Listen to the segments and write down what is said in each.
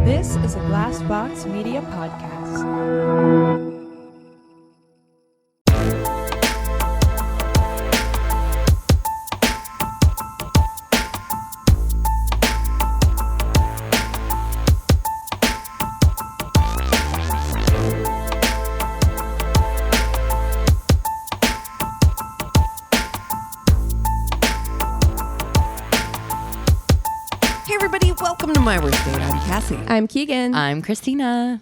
This is a Glass Box Media podcast. Welcome to My Worst Date. I'm Cassi. I'm Keegan. I'm Christina.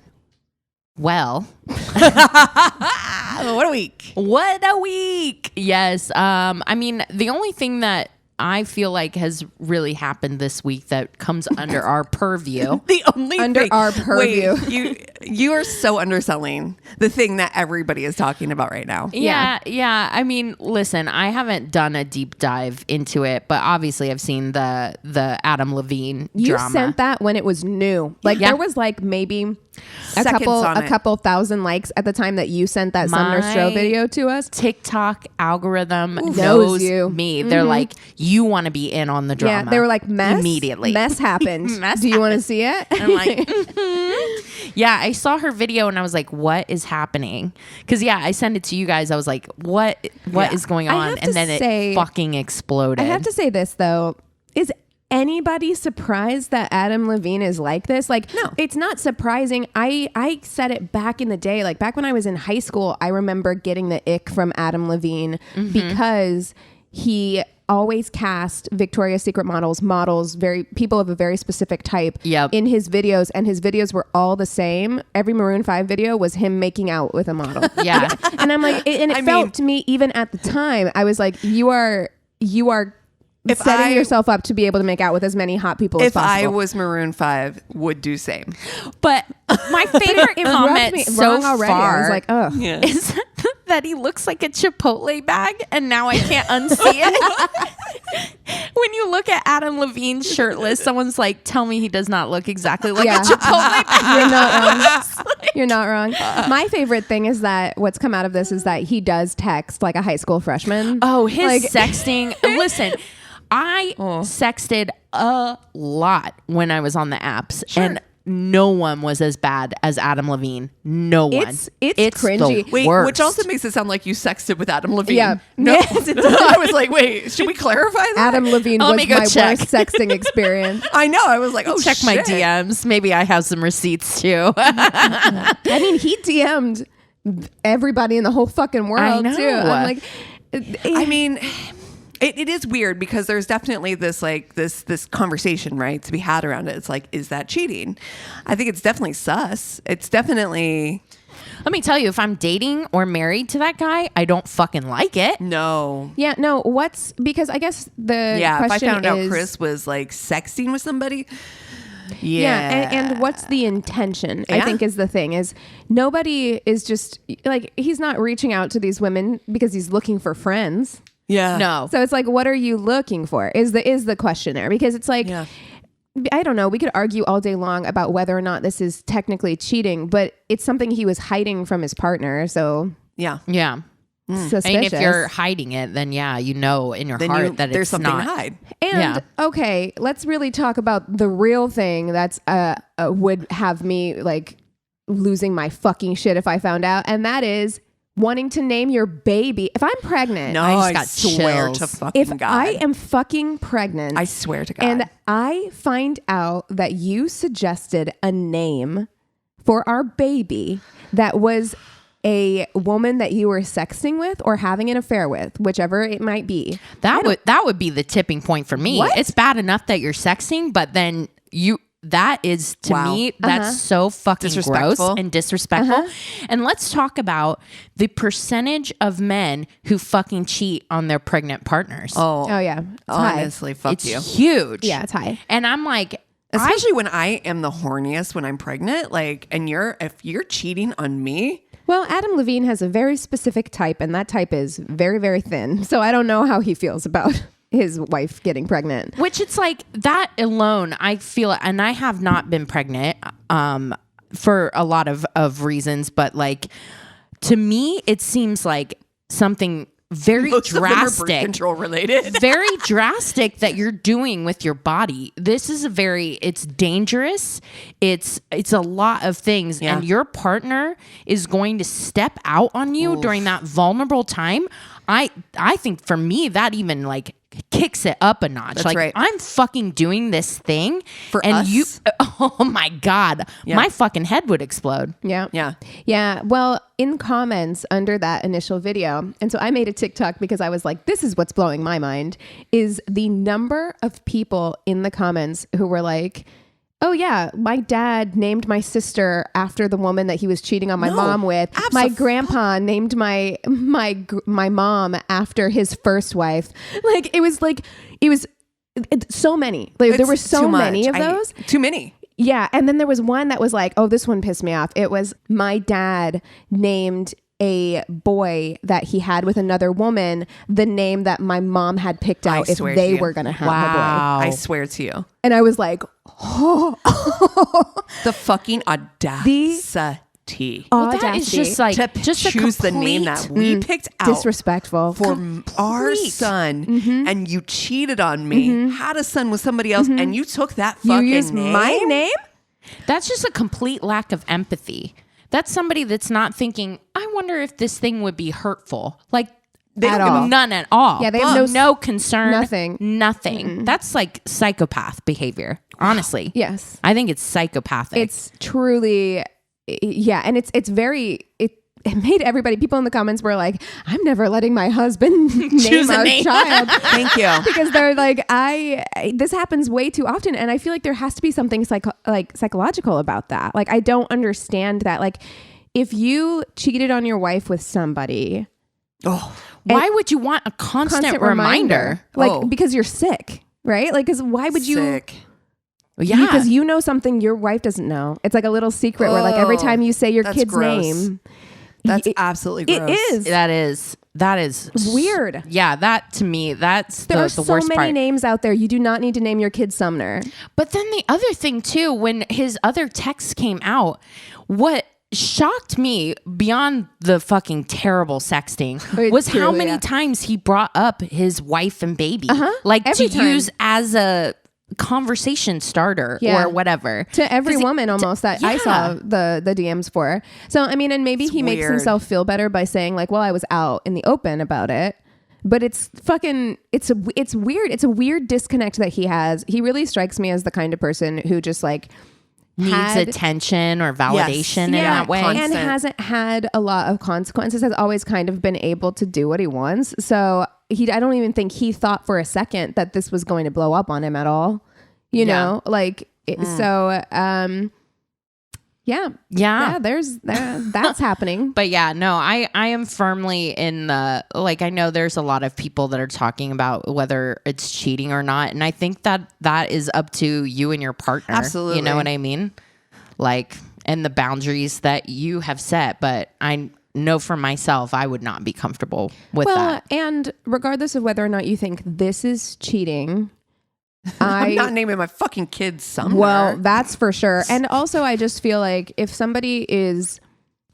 Well, what a week. What a week. Yes. I mean, the only thing that I feel like has really happened this week that comes under our purview. The only under thing, our purview. Wait, you are so underselling the thing that everybody is talking about right now. Yeah. I mean, listen, I haven't done a deep dive into it, but obviously I've seen the Adam Levine You drama. sent that when it was new. Like there was like maybe a couple thousand likes at the time that you sent that Sumner Stroh video to us. TikTok algorithm knows you. Me. They're like, you want to be in on the drama. Yeah, they were like, mess immediately. Mess happened. Do you want to see it? I'm like, yeah, I saw her video and I was like, what is happening? Because I sent it to you guys. I was like, what is going on? And then it fucking exploded. I have to say this though, is anybody surprised that Adam Levine is like this? Like, no, it's not surprising. I said it back in the day, like back when I was in high school, I remember getting the ick from Adam Levine because he always cast Victoria's Secret models, people of a very specific type in his videos, and his videos were all the same. Every Maroon 5 video was him making out with a model. Yeah. And I'm like, and it felt to me, even at the time, I was like, you are setting yourself up to be able to make out with as many hot people as possible. If I was Maroon 5, would do same. But my favorite comment so far I was like, oh, is that he looks like a Chipotle bag, and now I can't unsee it. When you look at Adam Levine shirtless, someone's like, tell me he does not look exactly like a Chipotle bag. You're not wrong. You're not wrong. My favorite thing is that what's come out of this is that he does text like a high school freshman. Oh, his sexting. Listen, I sexted a lot when I was on the apps, and no one was as bad as Adam Levine. No one. It's cringy. Wait, worst. which also makes it sound like you sexted with Adam Levine. Yeah. No. Yes, it does. I was like, wait, should we clarify that? Adam Levine was my worst sexting experience. I know. I was like, oh, check my DMs. Maybe I have some receipts too. I mean, he DM'd everybody in the whole fucking world too. I'm like, I mean, it is weird because there's definitely this like this conversation, right, to be had around it. It's like, is that cheating? I think it's definitely sus. It's definitely. Let me tell you, if I'm dating or married to that guy, I don't fucking like it. No. Yeah, no. Because I guess the question if I found out is, Chris was like sexting with somebody. Yeah. And what's the intention? I think is the thing is nobody is just like, he's not reaching out to these women because he's looking for friends. Yeah. No. So it's like, what are you looking for? Is the question there? Because it's like, I don't know. We could argue all day long about whether or not this is technically cheating, but it's something he was hiding from his partner. So yeah. Suspicious. And if you're hiding it, then you know in your heart that there's it's something not. to hide. And okay, let's really talk about the real thing that's would have me like losing my fucking shit if I found out, and that is wanting to name your baby. If I'm pregnant, no, I I swear chills. to fucking if God. I am fucking pregnant, I swear to God. And I find out that you suggested a name for our baby that was a woman that you were sexting with or having an affair with, whichever it might be. That would be the tipping point for me. What? It's bad enough that you're sexting, but then that is to me, that's so fucking gross and disrespectful. And let's talk about the percentage of men who fucking cheat on their pregnant partners. Oh yeah. It's honestly, high. fuck it's you. Huge. Yeah, it's high. And I'm like, especially when I am the horniest when I'm pregnant, like, and if you're cheating on me. Well, Adam Levine has a very specific type, and that type is very, very thin. So I don't know how he feels about his wife getting pregnant. Which it's like that alone, I feel, and I have not been pregnant for a lot of reasons, but like to me, it seems like something very Most of them are birth drastic, control related. very drastic that you're doing with your body. This is it's dangerous. It's a lot of things, and your partner is going to step out on you during that vulnerable time. I think for me that even like kicks it up a notch. That's like right. I'm fucking doing this thing for and us? you oh my God, my fucking head would explode. Yeah. Well, in comments under that initial video, and so I made a TikTok because I was like, this is what's blowing my mind, is the number of people in the comments who were like, oh yeah, my dad named my sister after the woman that he was cheating on my mom with. My grandpa named my mom after his first wife. Like it was so many. Like there were so many of those. Too many. Yeah, and then there was one that was like, oh, this one pissed me off. It was my dad named a boy that he had with another woman the name that my mom had picked out if they were going to have a boy. I swear to you. And I was like, oh. The fucking audacity. Well, that is just like to choose the name that we picked out. Disrespectful. For our son. And you cheated on me, had a son with somebody else, and you took that fucking you used name? my name? That's just a complete lack of empathy. That's somebody that's not thinking, I wonder if this thing would be hurtful. Like, none at all. Yeah, they have no concern. Nothing. Mm-mm. That's like psychopath behavior, honestly. Yes. I think it's psychopathic. It's truly, and it's very, it made people in the comments were like, I'm never letting my husband name our child. Thank you. Because they're like, this happens way too often. And I feel like there has to be something psychological about that. Like, I don't understand that. Like, if you cheated on your wife with somebody, why would you want a constant reminder? Like, because you're sick, right? Like, because why would you? Yeah. Because you know something your wife doesn't know. It's like a little secret where like every time you say your kid's name. That's absolutely gross. It is. That is weird. Yeah, that to me, that's there the are so worst many part. names out there. You do not need to name your kid Sumner. But then the other thing too, when his other texts came out, what shocked me beyond the fucking terrible sexting was how many times he brought up his wife and baby, like every to use as a conversation starter or whatever to every woman almost that I saw the DMs for. So I mean, and maybe he makes himself feel better by saying like, well, I was out in the open about it, but it's fucking it's weird. It's a weird disconnect that he has. He really strikes me as the kind of person who just like needs attention or validation in that way, and hasn't had a lot of consequences, has always kind of been able to do what he wants. So I don't even think he thought for a second that this was going to blow up on him at all. You know, like, so, that's happening. But yeah, no, I am firmly in the, like, I know there's a lot of people that are talking about whether it's cheating or not. And I think that is up to you and your partner. Absolutely. You know what I mean? Like, and the boundaries that you have set. But I know for myself, I would not be comfortable with that. And regardless of whether or not you think this is cheating, I'm not naming my fucking kids Sumner. Well, that's for sure. And also, I just feel like if somebody is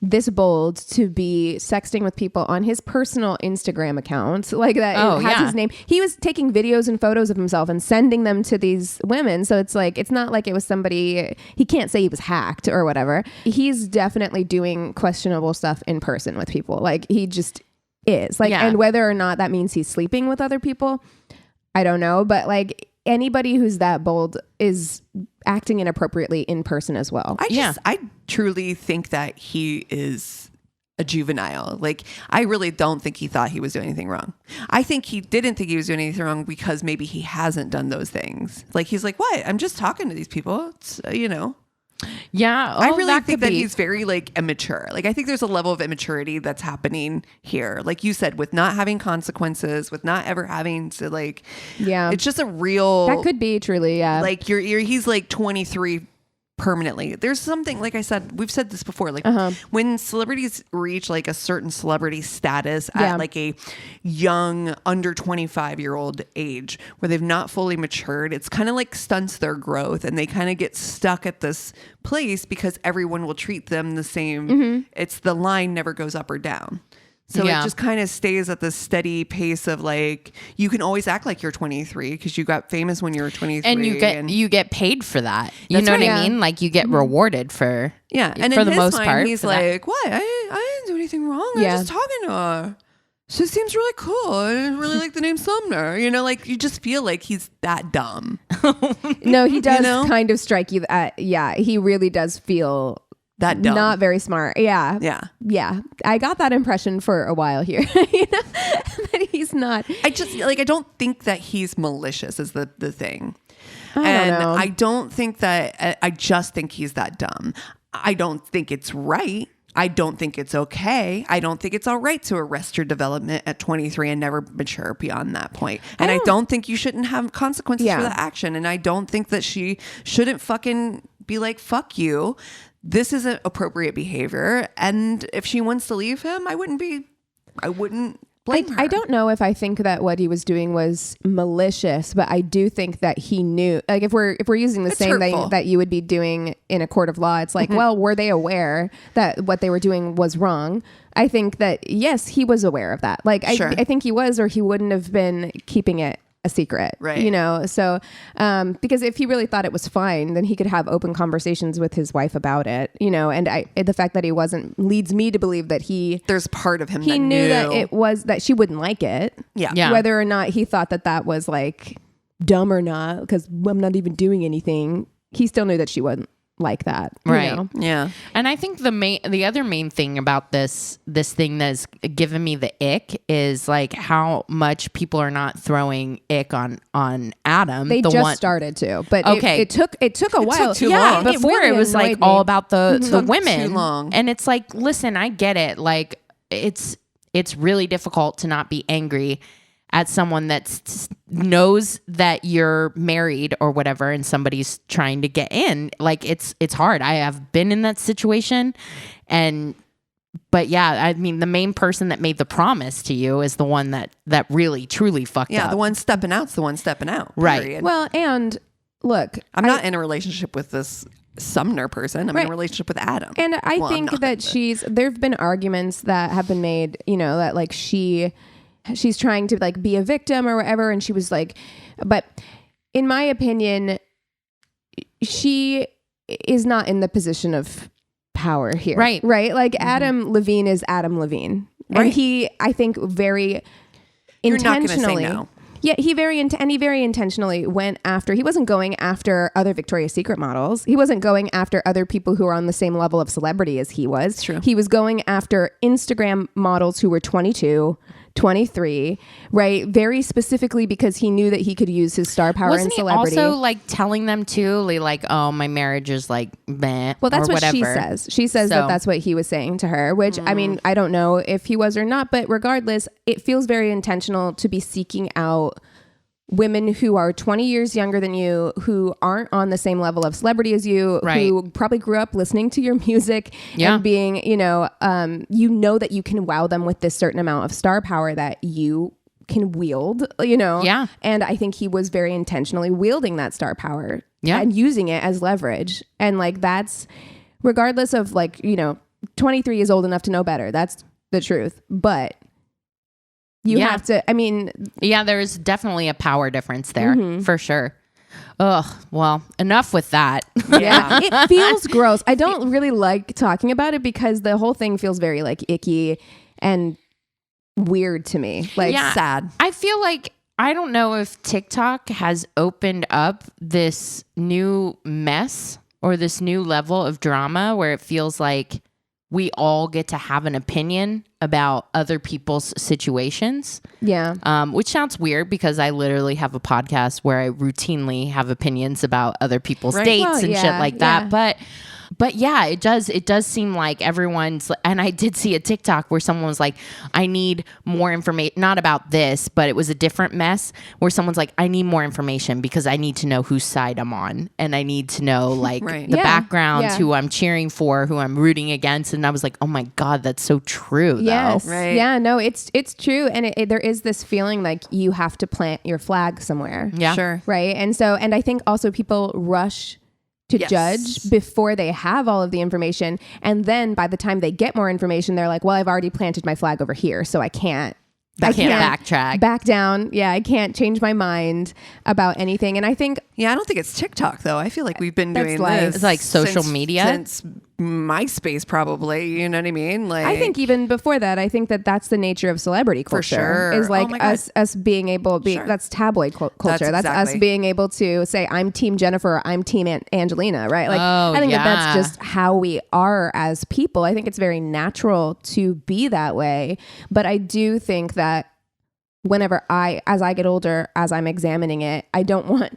this bold to be sexting with people on his personal Instagram account, like that has his name, he was taking videos and photos of himself and sending them to these women. So it's like, it's not like it was somebody, he can't say he was hacked or whatever. He's definitely doing questionable stuff in person with people. Like he just is like, and whether or not that means he's sleeping with other people, I don't know. But like, anybody who's that bold is acting inappropriately in person as well. I truly think that he is a juvenile. Like, I really don't think he thought he was doing anything wrong. I think he didn't think he was doing anything wrong because maybe he hasn't done those things. Like, he's like, what? I'm just talking to these people. It's, Yeah. I really think that he's very like immature. Like, I think there's a level of immaturity that's happening here. Like you said, with not having consequences, with not ever having to like, it's just a real, that could be truly. Yeah. Like he's like 23 permanently. There's something, like I said, we've said this before, like when celebrities reach like a certain celebrity status at like a young under 25-year-old age where they've not fully matured, it's kind of like stunts their growth and they kind of get stuck at this place because everyone will treat them the same. It's the line never goes up or down. So it just kind of stays at the steady pace of like, you can always act like you're 23 because you got famous when you were 23. And you get paid for that. You know what I mean? Like you get rewarded for and for in the his most mind, part. he's like, what? I didn't do anything wrong. I was just talking to her. She seems really cool. I didn't really like the name Sumner. You know, like you just feel like he's that dumb. No, he does kind of strike you. He really does feel that dumb. Not very smart. Yeah. I got that impression for a while here. That he's not. I don't think that he's malicious is the thing. I don't know. I don't think that, I just think he's that dumb. I don't think it's right. I don't think it's okay. I don't think it's all right to arrest your development at 23 and never mature beyond that point. And I don't think you shouldn't have consequences for that action. And I don't think that she shouldn't fucking be like, fuck you. This isn't appropriate behavior. And if she wants to leave him, I wouldn't blame her. I don't know if I think that what he was doing was malicious, but I do think that he knew, like if we're using the same thing that you would be doing in a court of law, it's like, well, were they aware that what they were doing was wrong? I think that, yes, he was aware of that. Like, I think he was, or he wouldn't have been keeping it a secret, right? You know, so because if he really thought it was fine, then he could have open conversations with his wife about it, you know. And the fact that he wasn't leads me to believe that there's part of him he knew that it was that she wouldn't like it, whether or not he thought that was like dumb or not, because I'm not even doing anything. He still knew that she wouldn't like that, right? You know? Yeah. And I think the other main thing about this thing that's given me the ick is like how much people are not throwing ick on Adam. They just started to, but it took a while. Took too long. Before it was like all about the women, too long. And it's like, listen, I get it. Like it's really difficult to not be angry at someone that knows that you're married or whatever and somebody's trying to get in. Like it's hard. I have been in that situation, but yeah, I mean the main person that made the promise to you is the one that really truly fucked up. Yeah, the one stepping out's the one stepping out. Right. Period. Well, and look, I'm not in a relationship with this Sumner person. I'm in a relationship with Adam. And I think that there've been arguments that have been made, you know, that like she's trying to like be a victim or whatever. And she was like, but in my opinion, she is not in the position of power here. Right. Right. Like Adam Levine is Adam Levine. Right. And he, I think very intentionally. You're not gonna say no. Yeah, he very intentionally went after. He wasn't going after other Victoria's Secret models. He wasn't going after other people who are on the same level of celebrity as he was. True. He was going after Instagram models who were 22, 23, right? Very specifically because he knew that he could use his star power and celebrity. He also like telling them too, like, oh, my marriage is like meh. Well, that's what whatever. she says. She says that that's what he was saying to her, which I mean, I don't know if he was or not, but regardless, it feels very intentional to be seeking out women who are 20 years younger than you, who aren't on the same level of celebrity as you, who probably grew up listening to your music and being, you know that you can wow them with this certain amount of star power that you can wield, you know? Yeah. And I think he was very intentionally wielding that star power and using it as leverage. And like, that's regardless of like, you know, 23 is old enough to know better. That's the truth. But you have to, I mean... Yeah, there's definitely a power difference there, for sure. Ugh, well, enough with that. Yeah, it feels gross. I don't really like talking about it because the whole thing feels very like icky and weird to me. Like sad. I feel like, I don't know if TikTok has opened up this new mess or this new level of drama where it feels like we all get to have an opinion about other people's situations. Yeah. Which sounds weird because I literally have a podcast where I routinely have opinions about other people's dates and shit like that. But yeah, it does seem like everyone's, and I did see a TikTok where someone was like, I need more information, not about this, but it was a different mess where someone's like, I need more information because I need to know whose side I'm on. And I need to know like the background, who I'm cheering for, who I'm rooting against. And I was like, oh my God, that's so true. Yes. Though. Right. Yeah, no, it's true. And there is this feeling like you have to plant your flag somewhere. Yeah. Sure. Right. And I think also people rush to judge before they have all of the information. And then by the time they get more information, they're like, well, I've already planted my flag over here, so I can't backtrack. Back down. Yeah, I can't change my mind about anything. And I think... Yeah, I don't think it's TikTok, though. I feel like we've been doing this. It's like social media? Since MySpace, probably. You know what I mean? Like, I think even before that, I think that's the nature of celebrity culture. For sure. Is like us being able... That's tabloid culture. That's us being able to say, I'm Team Jennifer, I'm Team Angelina, right? Like, I think that's just how we are as people. I think it's very natural to be that way. But I do think that whenever as I get older, as I'm examining it, I don't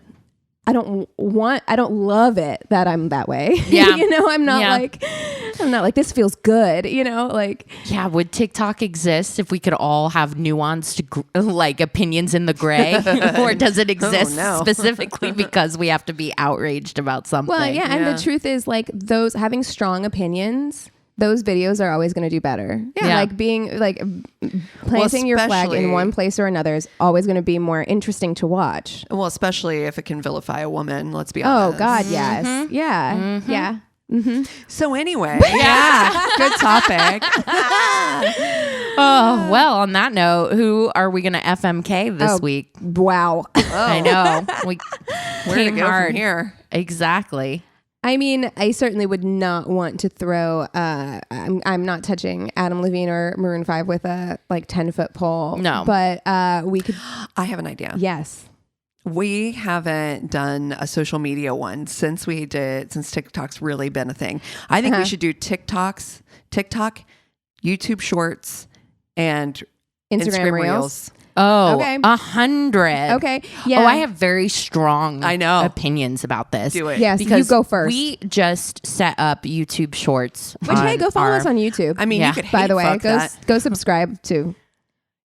love it that I'm that way. Yeah. I'm not like, this feels good, like. Yeah. Would TikTok exist if we could all have nuanced, like opinions in the gray? Or does it exist specifically because we have to be outraged about something? Well, yeah. And the truth is, like, those having strong opinions, those videos are always going to do better. Yeah. Like being like planting your flag in one place or another is always going to be more interesting to watch. Well, especially if it can vilify a woman, let's be honest. Oh God, yes. Mm-hmm. Yeah. Mm-hmm. Yeah. Mm-hmm. So anyway, good topic. Oh, well, on that note, who are we going to FMK this week? Wow. I know. Where to go from here? Exactly. I mean, I certainly would not want to throw. I'm not touching Adam Levine or Maroon 5 with a 10-foot pole. No, but we could. I have an idea. Yes, we haven't done a social media one since TikTok's really been a thing. I think we should do TikTok, YouTube Shorts, and Instagram Reels. Oh, okay. 100. Okay. Yeah. Oh, I have very strong opinions about this. Do it. Yes, because you go first. We just set up YouTube Shorts. Which, hey, go follow us on YouTube. I mean, you could by the way, go subscribe to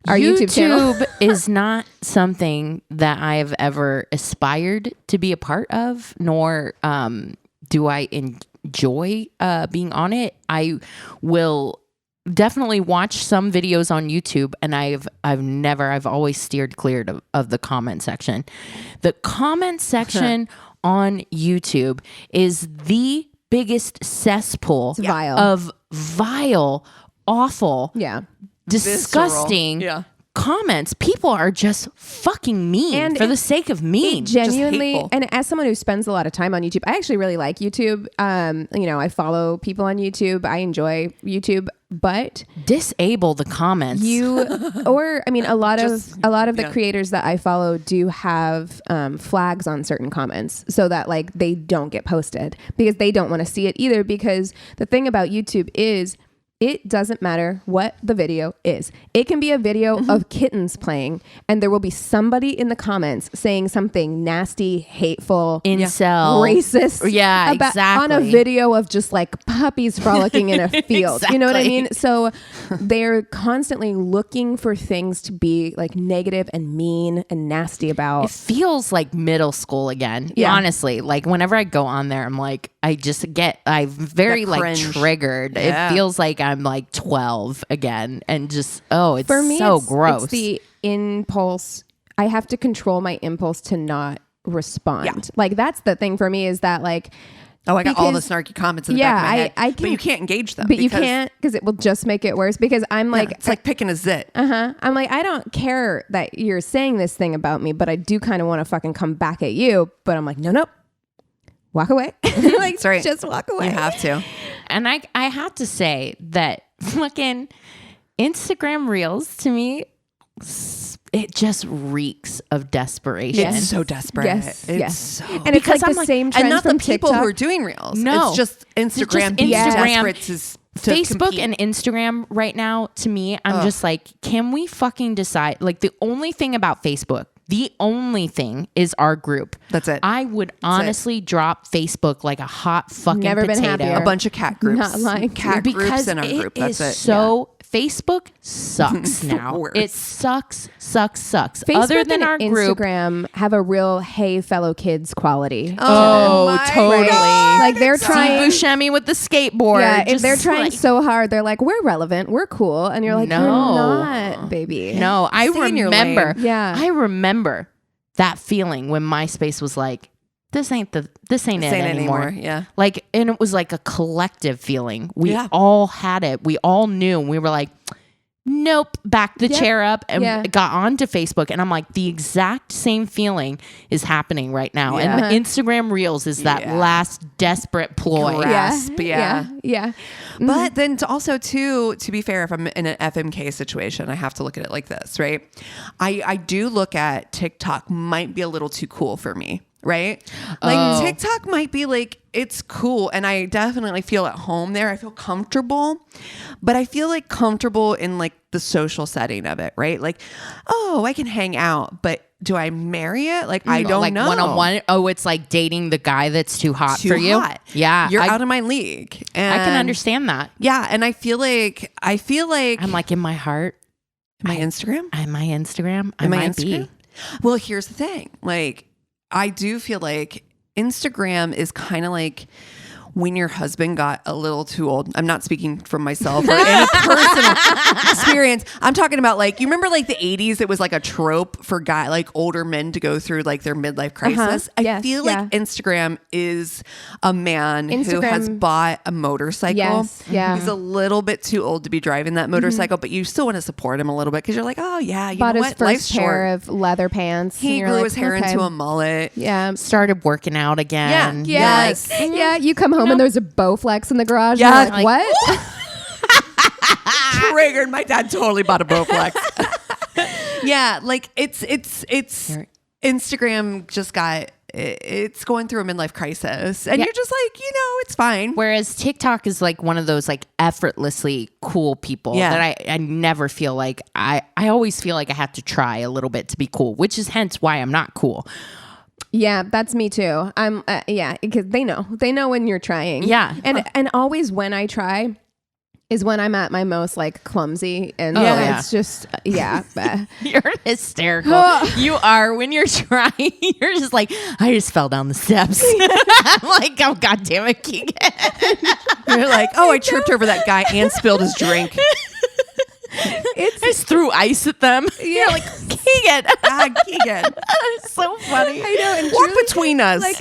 our YouTube channel. YouTube is not something that I have ever aspired to be a part of, nor do I enjoy being on it. I will definitely watch some videos on YouTube, and I've always steered clear of the comment section. The comment section on YouTube is the biggest cesspool of vile, awful, disgusting comments. People are just fucking mean and for the sake of mean. Genuinely, and as someone who spends a lot of time on YouTube, I actually really like YouTube. I follow people on YouTube. I enjoy YouTube, but disable the comments. A lot of the creators that I follow do have flags on certain comments so that they don't get posted because they don't want to see it either. Because the thing about YouTube is, it doesn't matter what the video is. It can be a video of kittens playing, and there will be somebody in the comments saying something nasty, hateful, incel, racist, on a video of just puppies frolicking in a field. Exactly. You know what I mean? So they're constantly looking for things to be negative and mean and nasty about. It feels like middle school again. Yeah. Honestly, whenever I go on there, I'm I'm very triggered. Yeah. It feels like I'm 12 again, and just it's for me, so gross. It's the impulse. I have to control my impulse to not respond. Yeah. That's the thing for me is that I got all the snarky comments in the back of my head. But you can't engage them. But you can't because it will just make it worse. Because I'm it's like picking a zit. I'm I don't care that you're saying this thing about me, but I do kind of want to fucking come back at you. But I'm no. Walk away. That's right. Just walk away. You have to. And I have to say that fucking Instagram Reels to me, it just reeks of desperation. It's so desperate. Yes. So and it's the same trend and not from the people TikTok. who are doing Reels. No. It's just Instagram. Facebook compete. And Instagram right now, to me, I'm just can we fucking decide? The only thing about Facebook, the only thing is our group. That's it. I would honestly drop Facebook like a hot fucking Never potato. Been happier. A bunch of cat groups. Not like cat groups in our group. That's it. So Facebook sucks now. It sucks. Facebook Other than and our group, Instagram have a real "Hey fellow kids" quality. Oh, totally. God, they're trying Buscemi with the skateboard. Yeah, if they're trying so hard, they're we're relevant, we're cool, and you're no, you're not, baby. No, I remember. Yeah, I remember that feeling when MySpace was this ain't it anymore. Yeah. Like, and it was like a collective feeling. We Yeah. all had it. We all knew. We were like, nope, back the chair up and got onto Facebook. And I'm like, the exact same feeling is happening right now. Yeah. And the Instagram Reels is that last desperate ploy. Grasp. Yeah. But then to be fair, if I'm in an FMK situation, I have to look at it like this, right? I do look at TikTok might be a little too cool for me. Right? Like TikTok might be like, it's cool. And I definitely feel at home there. I feel comfortable, but I feel like comfortable in like the social setting of it, right? Like, oh, I can hang out, but do I marry it? Like, I don't like know. One-on-one. Oh, it's like dating the guy that's too hot for you. Yeah. You're out of my league. And I can understand that. Yeah. And I feel like I'm like in my heart. My Instagram? I might be. Well, here's the thing. Like, I do feel like Instagram is kind of like when your husband got a little too old. I'm not speaking from myself or in a personal experience. I'm talking about like, you remember like the 80s, it was like a trope for older men to go through like their midlife crisis. I feel like Instagram is a man who has bought a motorcycle. Yes, yeah. He's a little bit too old to be driving that motorcycle, but you still want to support him a little bit because you're like, oh yeah, you bought know his what? first Life's pair short. of leather pants. He grew like, his hair into a mullet. Yeah. Started working out again. Yes. Yeah. You come home and there's a Bowflex in the garage. Yeah. You're like, what? Triggered. My dad totally bought a Bowflex. Yeah, like it's Instagram just got it's going through a midlife crisis, and you're just like, it's fine. Whereas TikTok is like one of those like effortlessly cool people that I never feel like I always feel like I have to try a little bit to be cool, which is hence why I'm not cool. Yeah, that's me too. I'm because they know when you're trying. Yeah. And always when I try is when I'm at my most like clumsy and it's just You're hysterical. You are when you're trying. You're just like, I just fell down the steps. I'm like, oh god damn it, Keegan. You're like, oh, I tripped over that guy and spilled his drink. I just threw ice at them. Yeah, like Keegan. Keegan. It's so funny. I know. And Walk Julie, between us. Like,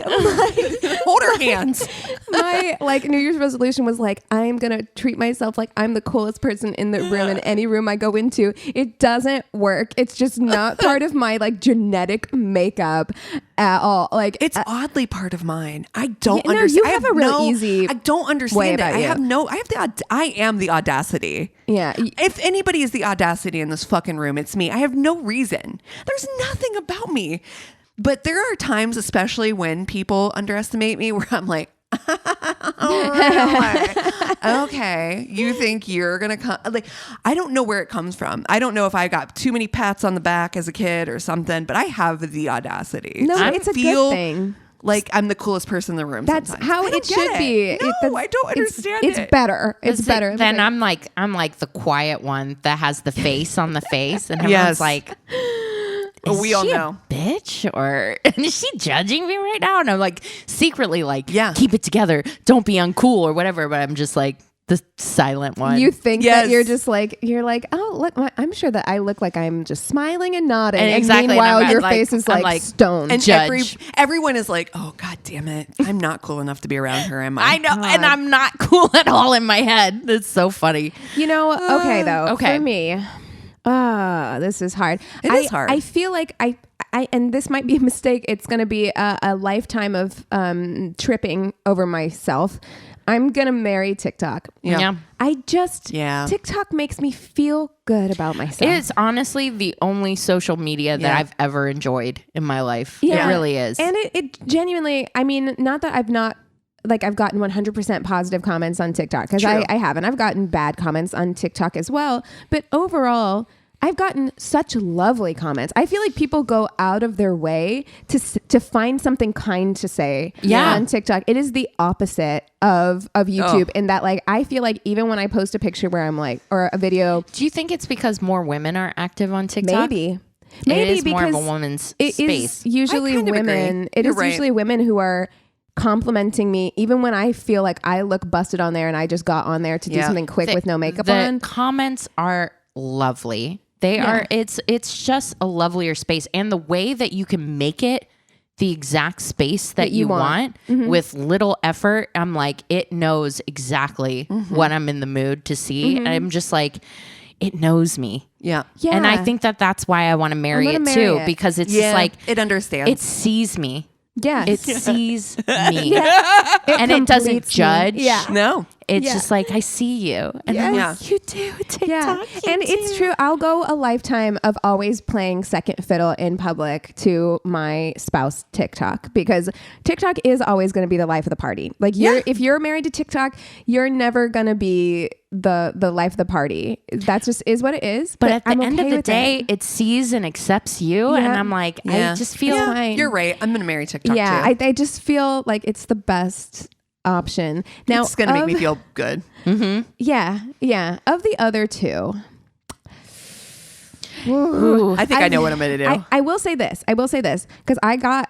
hold our hands. My like New Year's resolution was like, I'm gonna treat myself like I'm the coolest person in the room in any room I go into. It doesn't work. It's just not part of my like genetic makeup at all. Like it's oddly part of mine. I don't no, understand. you have a real easy. I don't understand way it. about you. I am the audacity. Yeah. If anybody is the audacity in this fucking room, it's me. I have no reason. There's nothing about me. But there are times, especially when people underestimate me, where I'm like, oh, really? Okay, you think you're gonna come? Like, I don't know where it comes from. I don't know if I got too many pats on the back as a kid or something, but I have the audacity. No, it's a good thing. Like I'm the coolest person in the room. That's sometimes. how it should be. No, I don't understand it. It's better. It's better. Then I'm like the quiet one that has the face on the face, and everyone's like, we all know, bitch, or is she judging me right now? And I'm like secretly like, yeah, keep it together, don't be uncool or whatever. But I'm just like the silent one. You think that you're just like, oh, look, I'm sure that I look like I'm just smiling and nodding. And exactly. Meanwhile, and your like, face is like stone. And judge. everyone is like, oh, God damn it. I'm not cool enough to be around her, am I? I know. God. And I'm not cool at all in my head. It's so funny. Okay, though. Okay. For me, this is hard. It is hard. I feel like I and this might be a mistake. It's going to be a lifetime of tripping over myself. I'm going to marry TikTok. Yeah. TikTok makes me feel good about myself. It is honestly the only social media that I've ever enjoyed in my life. Yeah. It really is. And it genuinely, I mean, not that I've gotten 100% positive comments on TikTok, because I haven't. I've gotten bad comments on TikTok as well. But overall, I've gotten such lovely comments. I feel like people go out of their way to find something kind to say on TikTok. It is the opposite of YouTube in that, like, I feel like even when I post a picture where I'm like, or a video. Do you think it's because more women are active on TikTok? Maybe it is because more of a woman's space. Is usually women. It is usually women who are complimenting me even when I feel like I look busted on there and I just got on there to do something quick with no makeup on. The comments are lovely. They are, it's just a lovelier space. And the way that you can make it the exact space that you want with little effort. I'm like, it knows exactly what I'm in the mood to see. And I'm just like, it knows me. Yeah. And I think that that's why I want to marry it too, because it's just like, it understands. It sees me. Yeah. It sees me. And it doesn't judge. Me. Yeah. No. It's just like, I see you. And I'm like, you do TikTok. Yeah. And it's true. I'll go a lifetime of always playing second fiddle in public to my spouse TikTok, because TikTok is always going to be the life of the party. Like if you're married to TikTok, you're never going to be the life of the party. That just is what it is. But at the end of the day, it sees and accepts you. And I'm like, I just feel fine. You're right. I'm going to marry TikTok too. I just feel like it's the best option. Now it's gonna make me feel good. Yeah. Of the other two, I think I know what I'm gonna do. I will say this because I got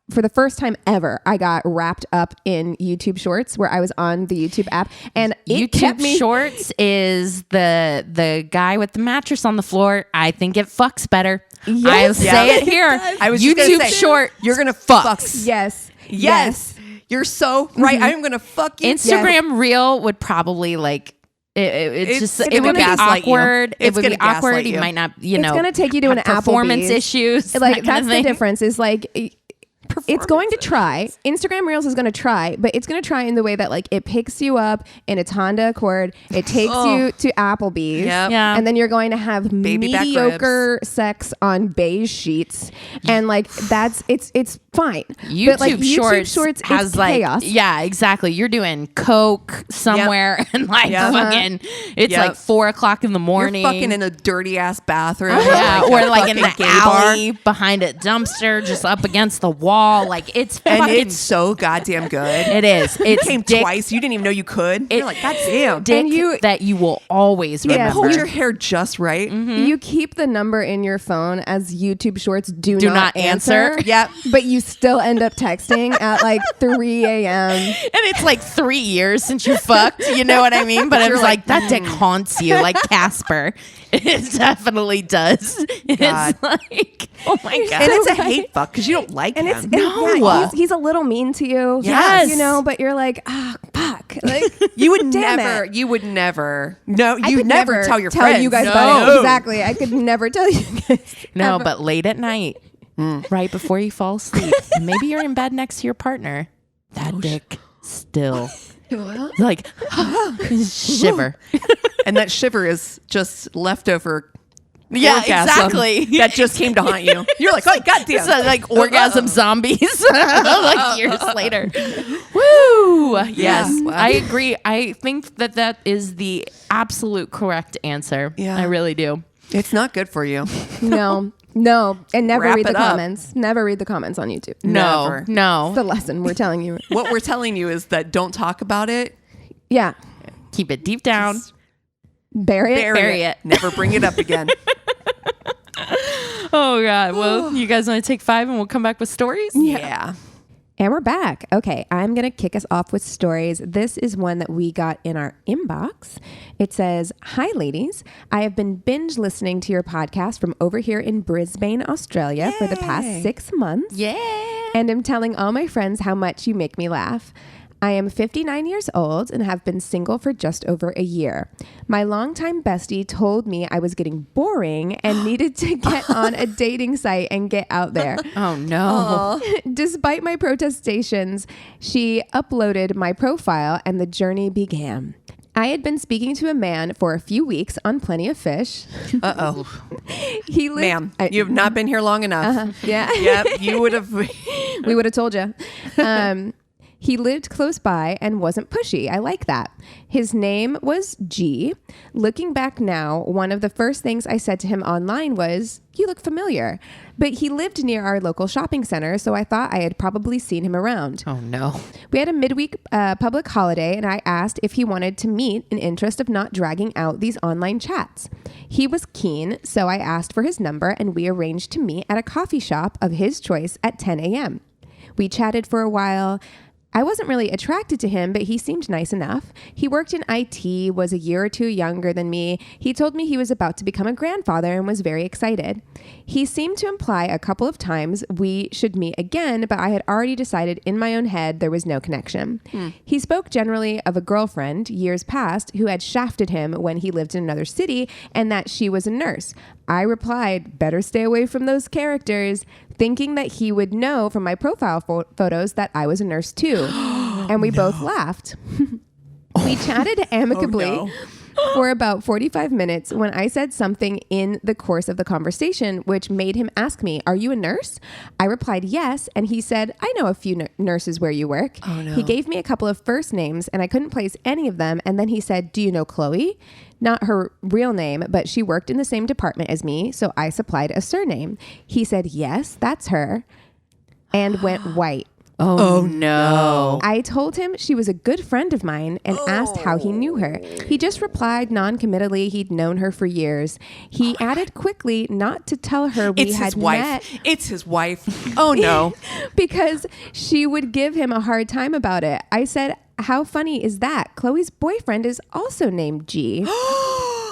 for the first time ever, I got wrapped up in YouTube Shorts, where I was on the YouTube app, and YouTube Shorts is the guy with the mattress on the floor. I think it fucks better. I'll say it here. I was YouTube Short. You're gonna fuck. Yes. You're so right. I'm gonna fuck you. Instagram Reel would probably like it would be awkward. It would be awkward. You might not, it's gonna take you to an performance Applebee's. Issues. Like that's the difference. Is like it's going to try. Instagram Reels is going to try, but it's going to try in the way that like it picks you up in its Honda Accord. It takes you to Applebee's, and then you're going to have mediocre sex on beige sheets, and like it's fine. YouTube Shorts has like chaos. Yeah, exactly. You're doing coke somewhere, and like fucking, it's like 4:00 in the morning. You're fucking in a dirty ass bathroom, or like in the alley behind a dumpster, just up against the wall. Like it's so goddamn good. It is. It came twice. You didn't even know you could. You're like, goddamn. Dick that you will always remember. Hold your hair just right. You keep the number in your phone as YouTube Shorts do not answer. Yep. But you still end up texting at like 3 a.m. And it's like 3 years since you fucked. You know what I mean? But it's like that dick haunts you, like Casper. It definitely does. It's like, oh my God. And it's a hate fuck because you don't like him. He's a little mean to you. Yes. You know, but you're like, fuck. Like, you would never tell your friends. You guys about it. Exactly. I could never tell you guys. No, ever. But late at night, right before you fall asleep, maybe you're in bed next to your partner. That dick still like shiver. And that shiver is just leftover orgasm exactly. That just came to haunt you. You're like, oh, goddamn. It's like orgasm zombies like years later. Woo! Yes, wow. I agree. I think that is the absolute correct anser. Yeah. I really do. It's not good for you. No. And never read the comments. Never read the comments on YouTube. No. It's the lesson we're telling you. What we're telling you is that don't talk about it. Yeah. Keep it deep down. Just bury it. Never bring it up again. Oh God. Well, you guys want to take 5 and we'll come back with stories? Yeah. And we're back. Okay, I'm going to kick us off with stories. This is one that we got in our inbox. It says, "Hi, ladies. I have been binge listening to your podcast from over here in Brisbane, Australia for the past 6 months. Yeah. And I'm telling all my friends how much you make me laugh. I am 59 years old and have been single for just over a year. My longtime bestie told me I was getting boring and needed to get on a dating site and get out there. Oh, no. Despite my protestations, she uploaded my profile and the journey began. I had been speaking to a man for a few weeks on Plenty of Fish. Uh-oh. He lived, Ma'am, you have not been here long enough. Yeah. Yep, you would have. We would have told you. He lived close by and wasn't pushy. I like that. His name was G. Looking back now, one of the first things I said to him online was, "You look familiar." But he lived near our local shopping center, so I thought I had probably seen him around. Oh, no. We had a midweek public holiday, and I asked if he wanted to meet in interest of not dragging out these online chats. He was keen, so I asked for his number, and we arranged to meet at a coffee shop of his choice at 10 a.m. We chatted for a while. I wasn't really attracted to him, but he seemed nice enough. He worked in IT, was a year or two younger than me. He told me he was about to become a grandfather and was very excited. He seemed to imply a couple of times we should meet again, but I had already decided in my own head there was no connection. He spoke generally of a girlfriend years past who had shafted him when he lived in another city and that she was a nurse. I replied, better stay away from those characters, thinking that he would know from my profile photos that I was a nurse too. And we both laughed. We chatted amicably for about 45 minutes when I said something in the course of the conversation, which made him ask me, are you a nurse? I replied, yes. And he said, I know a few nurses where you work. Oh, no. He gave me a couple of first names and I couldn't place any of them. And then he said, do you know Chloe? Not her real name, but she worked in the same department as me. So I supplied a surname. He said, yes, that's her. And went white. Oh no. I told him she was a good friend of mine and asked how he knew her. He just replied non-committally he'd known her for years. He added quickly not to tell her we had met. It's his wife. Oh no. Because she would give him a hard time about it. I said, how funny is that? Chloe's boyfriend is also named G.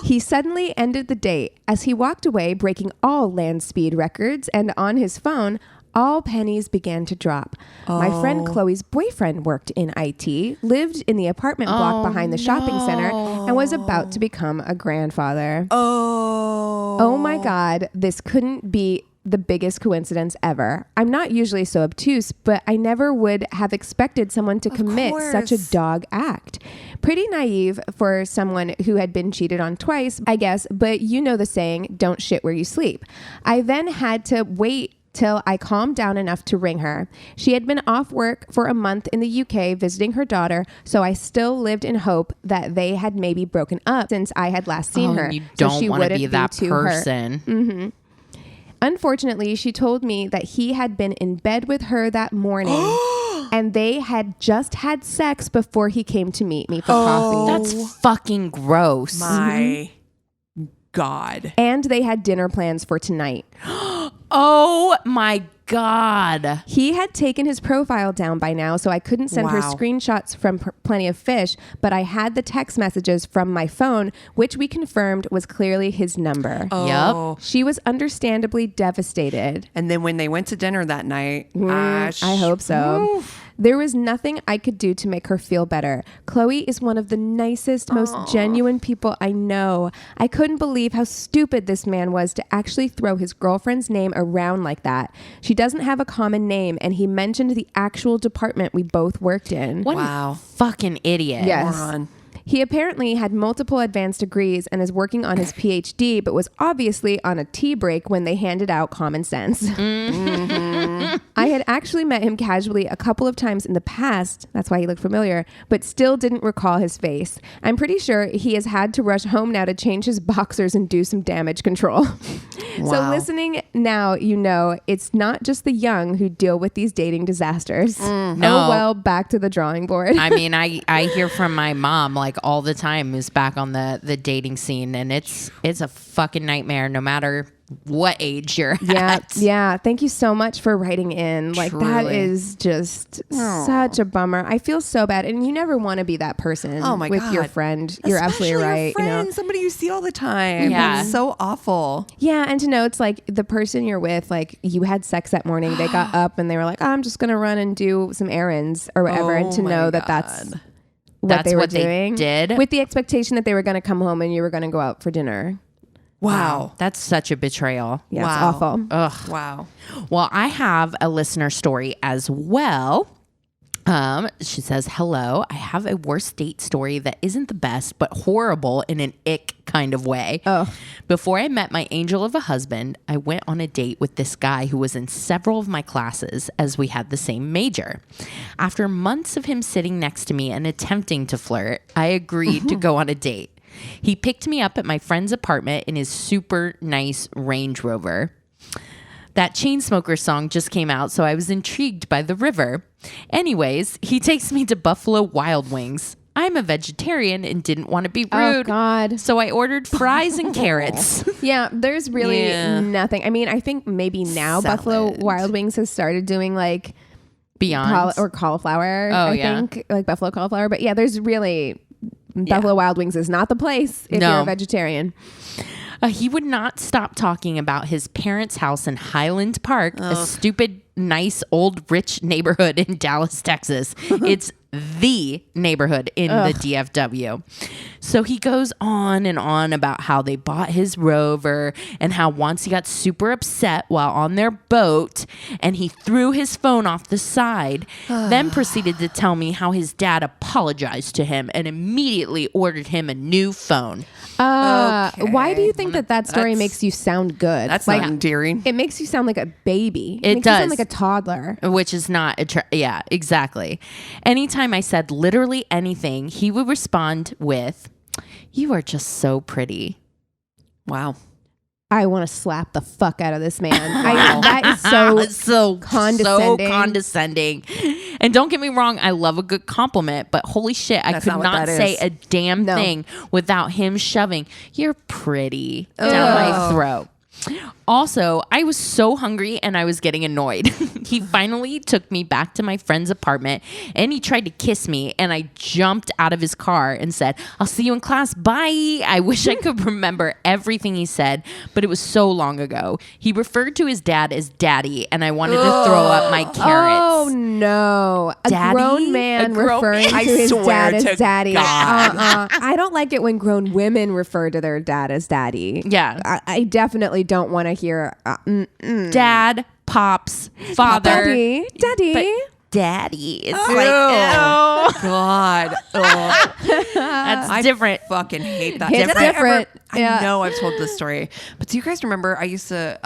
He suddenly ended the date as he walked away, breaking all land speed records, and on his phone, all pennies began to drop. My friend Chloe's boyfriend worked in IT, lived in the apartment block behind the shopping center, and was about to become a grandfather. Oh my God, this couldn't be the biggest coincidence ever. I'm not usually so obtuse, but I never would have expected someone to commit such a dog act. Pretty naive for someone who had been cheated on twice, I guess, but you know the saying, don't shit where you sleep. I then had to wait till I calmed down enough to ring her. She had been off work for a month in the UK visiting her daughter, so I still lived in hope that they had maybe broken up since I had last seen her. You don't want to be that person. Mm-hmm. Unfortunately, she told me that he had been in bed with her that morning and they had just had sex before he came to meet me for coffee. That's fucking gross. My God. And they had dinner plans for tonight. Oh my God. He had taken his profile down by now, so I couldn't send her screenshots from Plenty of Fish, but I had the text messages from my phone, which we confirmed was clearly his number. Yep. She was understandably devastated. And then when they went to dinner that night, I hope so. There was nothing I could do to make her feel better. Chloe is one of the nicest, most genuine people I know. I couldn't believe how stupid this man was to actually throw his girlfriend's name around like that. She doesn't have a common name, and he mentioned the actual department we both worked in. What a fucking idiot. Yes. Moron. He apparently had multiple advanced degrees and is working on his PhD, but was obviously on a tea break when they handed out common sense. Mm-hmm. I had actually met him casually a couple of times in the past. That's why he looked familiar, but still didn't recall his face. I'm pretty sure he has had to rush home now to change his boxers and do some damage control. So listening now, you know, it's not just the young who deal with these dating disasters. No. Oh, well, back to the drawing board. I mean, I hear from my mom like all the time who's back on the dating scene, and it's a fucking nightmare no matter what age you're at. Yeah. Thank you so much for writing in. Like, that is just such a bummer. I feel so bad. And you never want to be that person with your friend. You're absolutely right. Your friend, you know? somebody you see all the time. Yeah. It's so awful. Yeah. And to know it's like the person you're with, like you had sex that morning, they got up and they were like, I'm just going to run and do some errands or whatever. And to know that that's what they were doing. They did. With the expectation that they were going to come home and you were going to go out for dinner. Wow. That's such a betrayal. Yeah, it's awful. Ugh. Wow. Well, I have a listener story as well. She says, hello, I have a worst date story that isn't the best, but horrible in an ick kind of way. Before I met my angel of a husband, I went on a date with this guy who was in several of my classes as we had the same major. After months of him sitting next to me and attempting to flirt, I agreed to go on a date. He picked me up at my friend's apartment in his super nice Range Rover. That Chainsmokers song just came out, so I was intrigued by the river. Anyways, he takes me to Buffalo Wild Wings. I'm a vegetarian and didn't want to be rude. Oh, God. So I ordered fries and carrots. Yeah, there's really nothing. I mean, I think maybe now Buffalo Wild Wings has started doing like Beyond or cauliflower. I think like buffalo cauliflower. But yeah, there's really Buffalo Wild Wings is not the place if you're a vegetarian. He would not stop talking about his parents' house in Highland Park, a stupid, nice, old, rich neighborhood in Dallas, Texas. It's the neighborhood in the DFW. So he goes on and on about how they bought his Rover and how once he got super upset while on their boat and he threw his phone off the side, then proceeded to tell me how his dad apologized to him and immediately ordered him a new phone. Why do you think that story makes you sound good? That's like, not endearing. It makes you sound like a baby. It makes does. You sound like a toddler. Which is not, yeah, exactly. Anytime I said literally anything, he would respond with, "You are just so pretty." Wow. I want to slap the fuck out of this man. That is so condescending. So condescending. And don't get me wrong, I love a good compliment, but holy shit, I could not say a damn thing without him shoving, "You're pretty," down my throat. Also, I was so hungry and I was getting annoyed. He finally took me back to my friend's apartment and he tried to kiss me and I jumped out of his car and said, "I'll see you in class. Bye." I wish I could remember everything he said, but it was so long ago. He referred to his dad as daddy and I wanted to throw up my carrots. Oh no. A grown man referring to his dad as daddy. I don't like it when grown women refer to their dad as daddy. Yeah. I definitely don't want to hear dad, pops, father, daddy. Daddy. It's like, oh God. That's different. Fucking hate that. It's different. I know I've told this story, but do you guys remember I used to,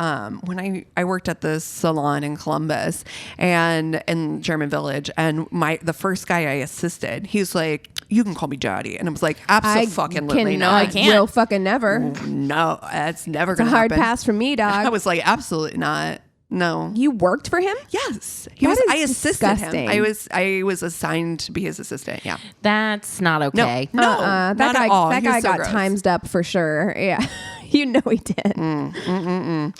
when I worked at this salon in Columbus and in German Village, and the first guy I assisted, he's like, "You can call me daddy." And I was like, absolutely not. I can't. Will fucking never. No, that's never going to happen. It's a hard pass for me, dog. I was like, absolutely not. No. You worked for him? Yes. I assisted disgusting. him. I was assigned to be his assistant. Yeah. That's not okay. No, that not guy, at all. That guy got gross. times up for sure. Yeah. You know he did.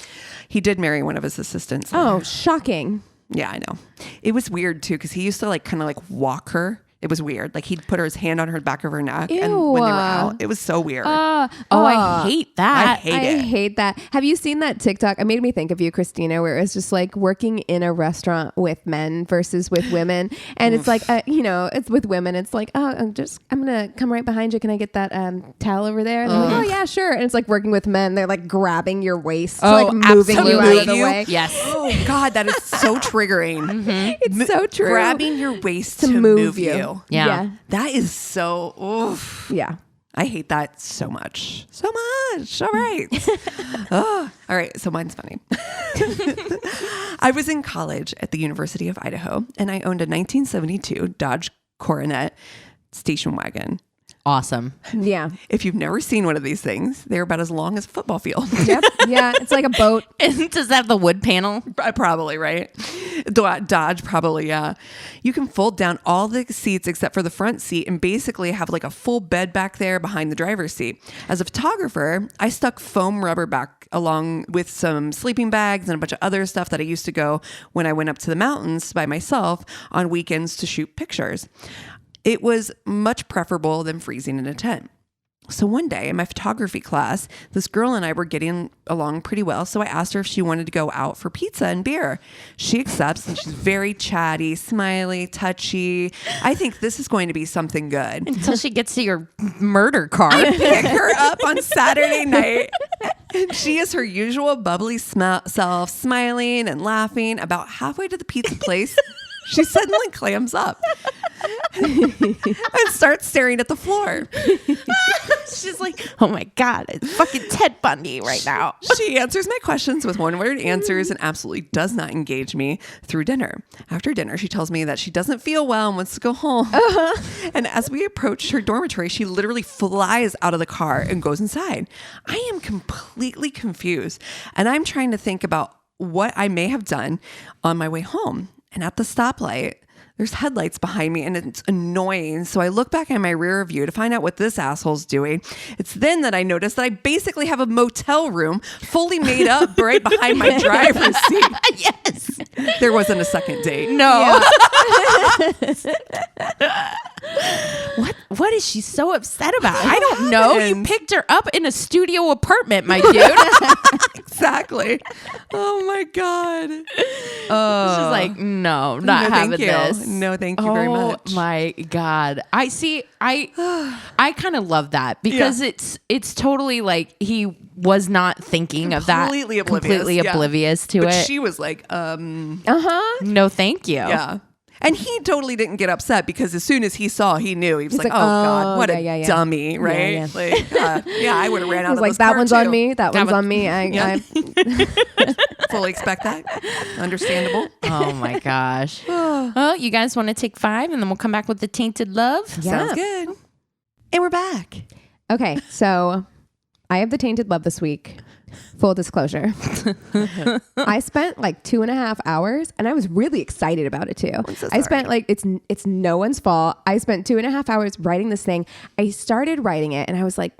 He did marry one of his assistants. Oh, shocking. Yeah, I know. It was weird too because he used to like kind of like walk her. It was weird. Like he'd put his hand on her back of her neck, and when they were out, it was so weird. I hate that. I hate that. Have you seen that TikTok? It made me think of you, Christina, where it was just like working in a restaurant with men versus with women, and it's like it's with women. It's like, I'm gonna come right behind you. Can I get that towel over there? And they're like, "Oh yeah, sure." And it's like working with men. They're like grabbing your waist, like moving you out of the way. Yes. Oh God, that is so triggering. It's so true. Grabbing your waist to move you. Yeah. That is so, oof. Yeah. I hate that so much. So much. All right. All right. So mine's funny. I was in college at the University of Idaho and I owned a 1972 Dodge Coronet station wagon. Awesome. Yeah. If you've never seen one of these things, they're about as long as a football field. Yep. Yeah. It's like a boat. Does that have the wood panel? Probably, right? Dodge, probably, yeah. You can fold down all the seats except for the front seat and basically have like a full bed back there behind the driver's seat. As a photographer, I stuck foam rubber back along with some sleeping bags and a bunch of other stuff that I used to go when I went up to the mountains by myself on weekends to shoot pictures. It was much preferable than freezing in a tent. So one day in my photography class, this girl and I were getting along pretty well. So I asked her if she wanted to go out for pizza and beer. She accepts and she's very chatty, smiley, touchy. I think this is going to be something good. Until she gets to your murder car. I pick her up on Saturday night. And she is her usual bubbly self, smiling and laughing. About halfway to the pizza place, she suddenly clams up and starts staring at the floor. She's like, "Oh my God, it's fucking Ted Bundy right now." She answers my questions with one-word answers and absolutely does not engage me through dinner. After dinner, she tells me that she doesn't feel well and wants to go home. And as we approach her dormitory, she literally flies out of the car and goes inside. I am completely confused, and I'm trying to think about what I may have done on my way home. And at the stoplight, there's headlights behind me and it's annoying. So I look back in my rear view to find out what this asshole's doing. It's then that I notice that I basically have a motel room fully made up right behind my driver's seat. Yes. There wasn't a second date. No. What is she so upset about? I don't know. You picked her up in a studio apartment, my dude. Exactly. Oh my God. She's like, no, not having this. No, thank you very much. Oh my God. I see. I kind of love that because it's totally like he was not thinking of that. Completely oblivious to it. But she was like, no, thank you. Yeah. And he totally didn't get upset because as soon as he saw, he knew. He was like, oh God, what a dummy, right? Yeah. Like, I would have ran out of like, this that car one's too. on me. That one's on me. I fully expect that. Understandable. Oh my gosh. Well, you guys want to take 5 and then we'll come back with the Tainted Love? Sounds good. And we're back. Okay, so I have the Tainted Love this week. Full disclosure. I spent like 2.5 hours and I was really excited about it too. I spent like, it's no one's fault. I spent 2.5 hours writing this thing. I started writing it and I was like,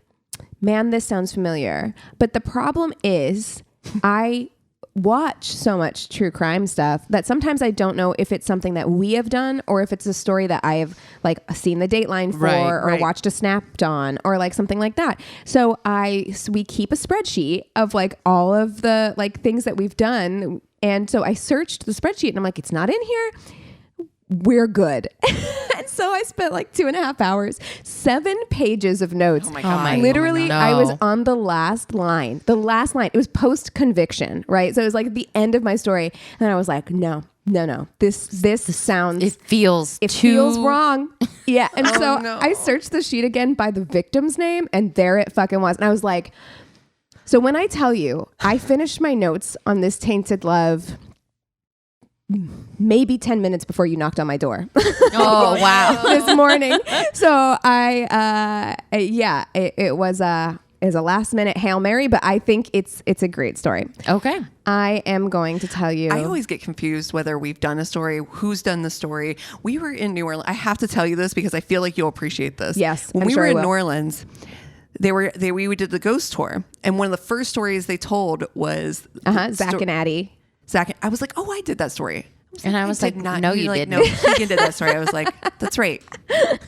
man, this sounds familiar. But the problem is I watch so much true crime stuff that sometimes I don't know if it's something that we have done or if it's a story that I have like seen the Dateline for or watched a Snapped on or like something like that. So we keep a spreadsheet of like all of the like things that we've done. And so I searched the spreadsheet and I'm like, it's not in here. We're good. And so I spent like 2.5 hours, 7 pages of notes. Oh my God. Literally, I was on the last line. It was post conviction, right? So it was like the end of my story. And I was like, no. This sounds. It feels wrong. Yeah. And I searched the sheet again by the victim's name and there it fucking was. And I was like, so when I tell you, I finished my notes on this Tainted Love maybe 10 minutes before you knocked on my door. Oh, wow. This morning. So it was a last minute Hail Mary, but I think it's a great story. Okay. I am going to tell you. I always get confused whether we've done a story, who's done the story. We were in New Orleans. I have to tell you this because I feel like you'll appreciate this. Yes. When I'm we sure were I in will. New Orleans, we did the ghost tour. And one of the first stories they told was Zach and Addie. Zach, I was like, oh, I did that story. And I was like, no, you didn't. No, Keegan did that story. I was like, that's right.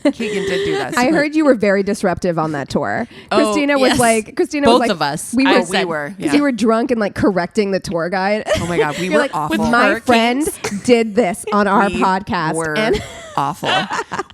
Keegan did do that story. I heard you were very disruptive on that tour. Christina was like, both of us. We were. Because you were drunk and like correcting the tour guide. Oh my God, we were like, awful. My friend did this on our podcast. Were awful.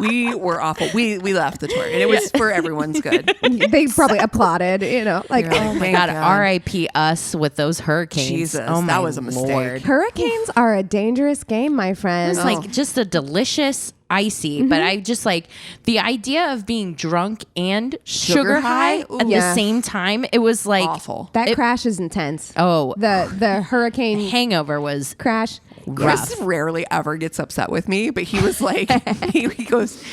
We were awful. We left the tour and it was for everyone's good. They probably applauded, like, oh my God, R.I.P. us with those hurricanes. Jesus, oh that was a mistake. Lord. Hurricanes are a dangerous game, my friend. It's like just a delicious icy, but I just like the idea of being drunk and sugar high at the same time. It was like awful. That crash is intense. Oh, the hurricane hangover was crash. Chris rarely ever gets upset with me, but he was like, he goes,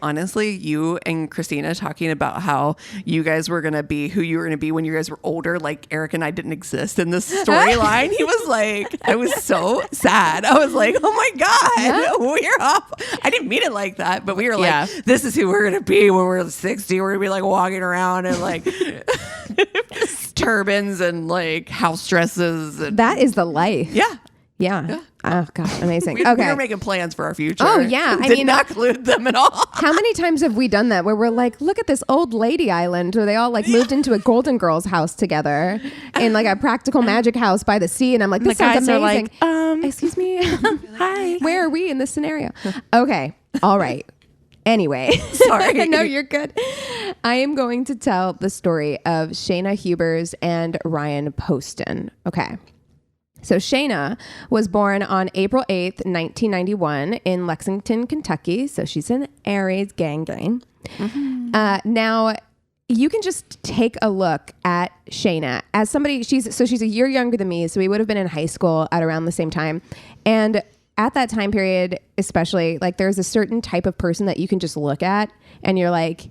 honestly, you and Christina talking about how you guys were going to be who you were going to be when you guys were older. Like Eric and I didn't exist in this storyline. He was like, I was so sad. I was like, oh my God, we're off. I didn't mean it like that, but we were like, this is who we're going to be when we're 60. We're going to be like walking around and like turbans and like house dresses. And, that is the life. Yeah. Oh gosh, amazing. We were making plans for our future. Oh yeah, I mean, not include them at all. How many times have we done that where we're like, look at this old lady island where they all like moved into a Golden Girls house together in like a practical magic house by the sea, and I'm like, this sounds amazing. Like, excuse me, hi, where are we in this scenario? Okay, all right. Anyway, sorry. No, you're good. I am going to tell the story of Shayna Hubers and Ryan Poston. Okay. So Shayna was born on April 8th, 1991 in Lexington, Kentucky. So she's an Aries gang. Mm-hmm. Now, you can just take a look at Shayna as somebody, she's a year younger than me. So we would have been in high school at around the same time. And at that time period, especially, like there's a certain type of person that you can just look at and you're like,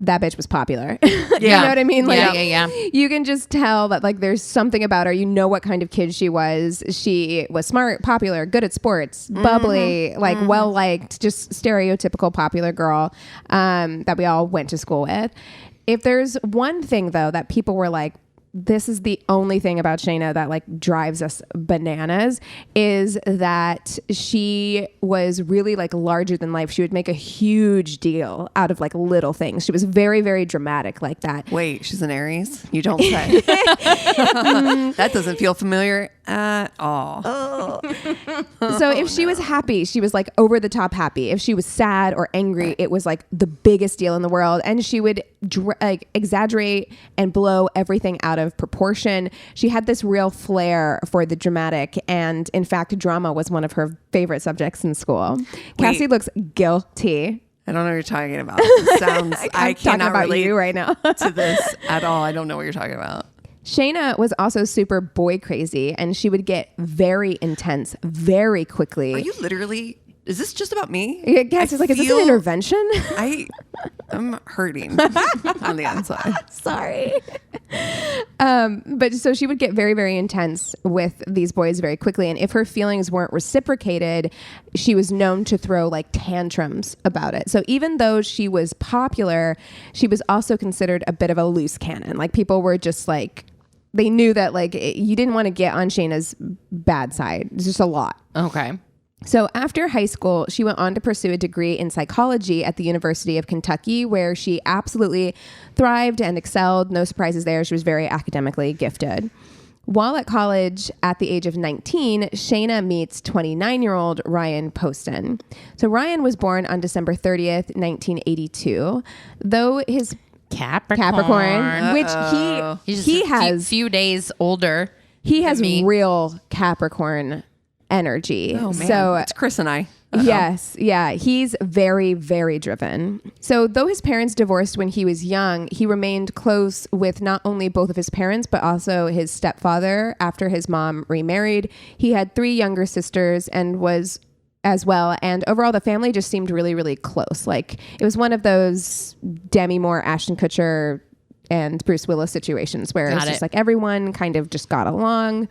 that bitch was popular. You know what I mean? Like, yeah. You can just tell that like there's something about her. You know what kind of kid she was. She was smart, popular, good at sports, bubbly, like well-liked, just stereotypical popular girl that we all went to school with. If there's one thing though that people were like, this is the only thing about Shayna that like drives us bananas, is that she was really like larger than life. She would make a huge deal out of like little things. She was very, very dramatic like that. Wait, she's an Aries? You don't say. That doesn't feel familiar at all. So if she was happy, she was like over the top happy. If she was sad or angry, it was like the biggest deal in the world. And she would like exaggerate and blow everything out of proportion. She had this real flair for the dramatic, and in fact, drama was one of her favorite subjects in school. Cassie looks guilty. I don't know what you're talking about. It sounds I cannot about relate you right now to this at all. I don't know what you're talking about. Shayna was also super boy crazy, and she would get very intense very quickly. Are you literally? Is this just about me? Yes, it's like, is this an intervention? I'm hurting on the inside. Sorry. But so she would get very, very intense with these boys very quickly. And if her feelings weren't reciprocated, she was known to throw like tantrums about it. So even though she was popular, she was also considered a bit of a loose cannon. Like people were just like, they knew that like you didn't want to get on Shayna's bad side. It's just a lot. Okay. So after high school, she went on to pursue a degree in psychology at the University of Kentucky, where she absolutely thrived and excelled. No surprises there. She was very academically gifted. While at college, at the age of 19, Shayna meets 29-year-old Ryan Poston. So Ryan was born on December 30th, 1982. Though his Capricorn, which he has few days older. He has real Capricorn energy. Oh man, so it's Chris and I. Yes, yeah, he's very, very driven. So though his parents divorced when he was young, he remained close with not only both of his parents but also his stepfather after his mom remarried. He had 3 younger sisters and was as well, and overall the family just seemed really, really close. Like it was one of those Demi Moore, Ashton Kutcher and Bruce Willis situations where it's just like everyone kind of just got along.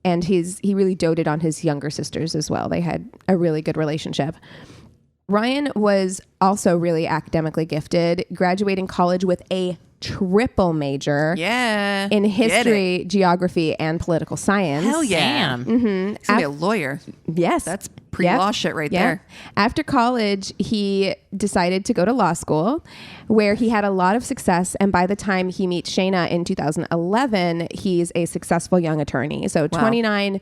And he really doted on his younger sisters as well. They had a really good relationship. Ryan was also really academically gifted, graduating college with a triple major in history, geography, and political science. Hell yeah. Damn. Mm-hmm. He's going to be a lawyer. Yes. That's pre-law shit right there. After college, he decided to go to law school, where he had a lot of success. And by the time he meets Shayna in 2011, he's a successful young attorney. So 29,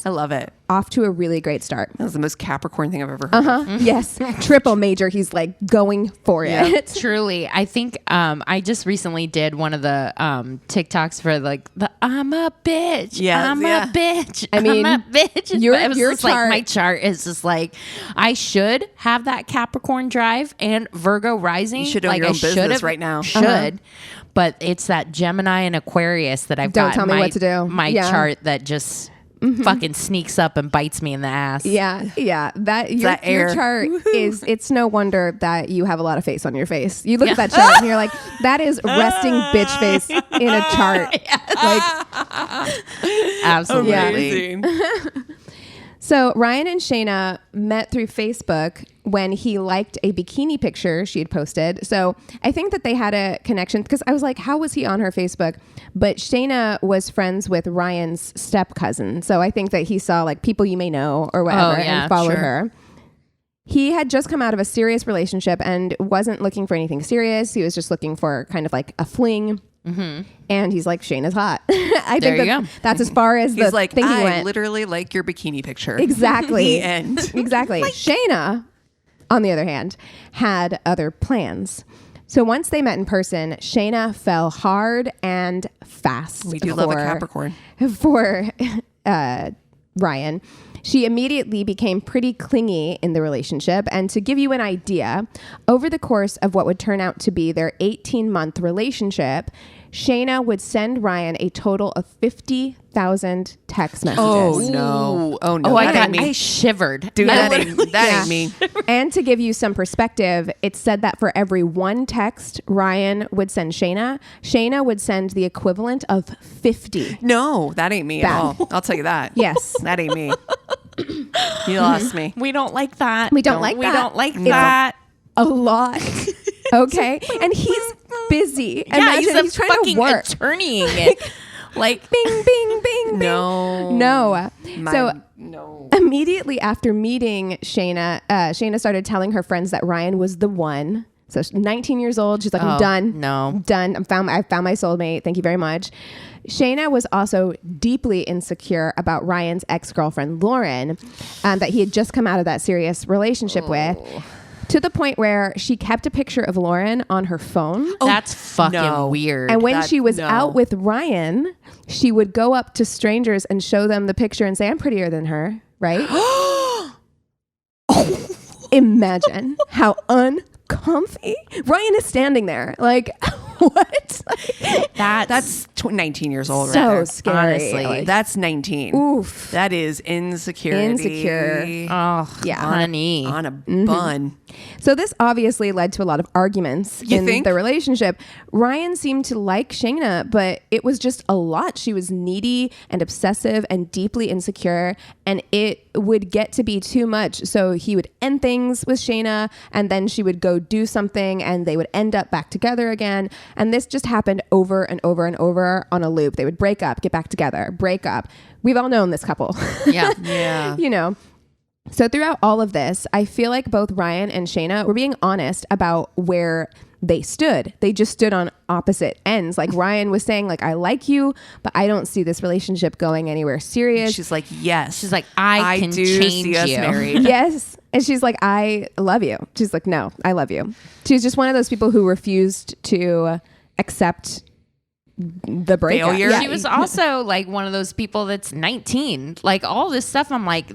I love it. Off to a really great start. That was the most Capricorn thing I've ever heard of. Yes. Triple major. He's like going for it. Truly. I think I just recently did one of the TikToks for like the I'm a bitch. I'm a bitch. I mean, I'm a bitch. Your chart. Like my chart is just like, I should have that Capricorn drive and Virgo rising. You should own your own business right now. But it's that Gemini and Aquarius that I've got. Don't tell me what to do. My chart that just fucking sneaks up and bites me in the ass. Yeah. Your chart is, it's no wonder that you have a lot of face on your face. You look at that chart and you're like, that is resting bitch face in a chart. Like, absolutely. Amazing. So Ryan and Shayna met through Facebook when he liked a bikini picture she had posted. So I think that they had a connection because I was like, how was he on her Facebook? But Shayna was friends with Ryan's step cousin. So I think that he saw like people you may know or whatever and followed her. He had just come out of a serious relationship and wasn't looking for anything serious. He was just looking for kind of like a fling. Mm-hmm. And he's like, Shayna's hot. I think that's as far as he's the like, thinking I went. Literally like your bikini picture. Exactly. The end. Exactly. Shayna, on the other hand, had other plans. So once they met in person, Shayna fell hard and fast. We do love a Capricorn. For Ryan. She immediately became pretty clingy in the relationship. And to give you an idea, over the course of what would turn out to be their 18-month relationship, Shayna would send Ryan a total of 50,000 text messages. Oh, no. I shivered. Dude, that ain't me. And to give you some perspective, it said that for every one text Ryan would send Shayna, Shayna would send the equivalent of 50. No, that ain't me at all. I'll tell you that. Yes. That ain't me. You lost me. We don't like that. We don't like that. We don't like that. A lot. Okay. And busy. Yeah, Imagine he's trying fucking to work. attorneying it. Like, bing, bing, bing, bing. No. No. Immediately after meeting Shayna, Shayna started telling her friends that Ryan was the one. So 19 years old. She's like, I'm done. No. I'm done. I found my soulmate. Thank you very much. Shayna was also deeply insecure about Ryan's ex-girlfriend, Lauren, that he had just come out of that serious relationship with. To the point where she kept a picture of Lauren on her phone. That's fucking weird. And when she was out with Ryan, she would go up to strangers and show them the picture and say, I'm prettier than her, right? Imagine how uncomfy. Ryan is standing there like, what? That's 19 years old. So right there. scary. Honestly, that's 19. Oof. That is insecurity. Insecure. Oh, Yeah. honey. On a bun. So this obviously led to a lot of arguments in the relationship. Ryan seemed to like Shayna, but it was just a lot. She was needy and obsessive and deeply insecure, and it would get to be too much. So he would end things with Shayna, and then she would go do something, and they would end up back together again. And this just happened over and over and over on a loop. They would break up, get back together, break up. We've all known this couple. Yeah. Yeah. You know. So throughout all of this, I feel like both Ryan and Shayna were being honest about where they stood. They just stood on opposite ends. Like Ryan was saying, like, I like you, but I don't see this relationship going anywhere serious. She's like, yes. She's like, I can do change see us you. married. Yes. And she's like, I love you. She's like, no, I love you. She's just one of those people who refused to accept the breakup. Failure. Yeah. She was also like one of those people that's 19. Like all this stuff, I'm like,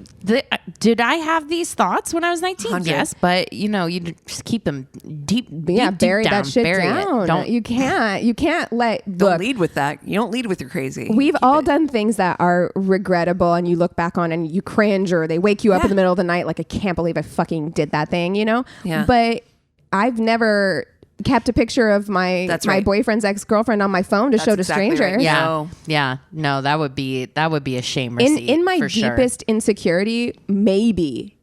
did I have these thoughts when I was 19? 100. Yes, but you know, you just keep them deep. Yeah, deep bury down, that shit bury down. It. Don't. You can't let. Don't Look, lead with that. You don't lead with your crazy. we've all done things that are regrettable, and you look back on and you cringe, or they wake you up in the middle of the night like, I can't believe I fucking did that thing, you know? Yeah. But I've never kept a picture of my boyfriend's ex-girlfriend on my phone to show to exactly strangers. right. Yeah, yeah. No, that would be a shame receipt. In my for deepest insecurity, maybe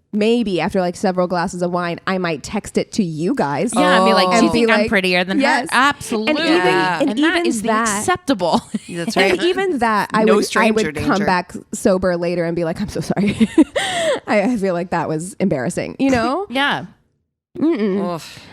after like several glasses of wine, I might text it to you guys. Yeah, I'd be like, do And you be think I'm like, prettier than yes. her? Absolutely. And even that is the acceptable. That's right. And even that, I No would stranger come danger. back sober later and be like, I'm so sorry. I feel like that was embarrassing, you know? Yeah. Oof.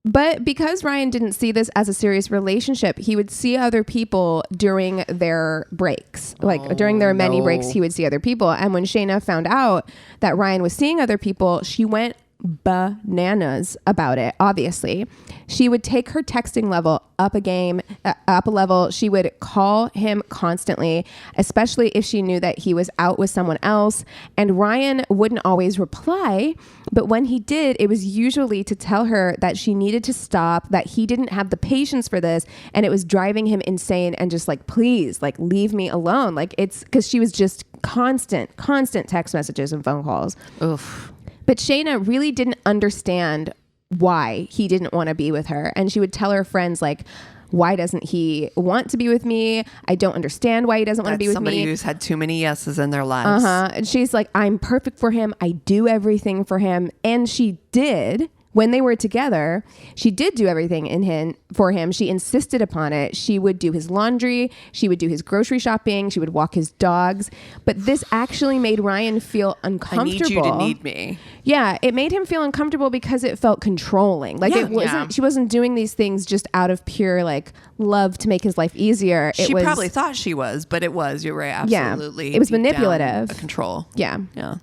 But because Ryan didn't see this as a serious relationship, he would see other people during their breaks. Like during their many breaks, he would see other people. And when Shayna found out that Ryan was seeing other people, she went bananas about it. Obviously, she would take her texting level up a level. She would call him constantly, especially if she knew that he was out with someone else. And Ryan wouldn't always reply, but when he did, it was usually to tell her that she needed to stop, that he didn't have the patience for this, and it was driving him insane, and just like, please, like, leave me alone. Like, it's because she was just constant text messages and phone calls. Oof. But Shayna really didn't understand why he didn't want to be with her. And she would tell her friends, like, why doesn't he want to be with me? I don't understand why he doesn't want to be with me. Somebody who's had too many yeses in their lives. And she's like, I'm perfect for him. I do everything for him. And she did. When they were together, she did do everything for him. She insisted upon it. She would do his laundry. She would do his grocery shopping. She would walk his dogs. But this actually made Ryan feel uncomfortable. I need you to need me. Yeah, it made him feel uncomfortable because it felt controlling. Like it wasn't. She wasn't doing these things just out of pure like love to make his life easier. She probably thought she was, but it was. You're right. Absolutely. Yeah, it was manipulative. Control. Yeah. Yeah.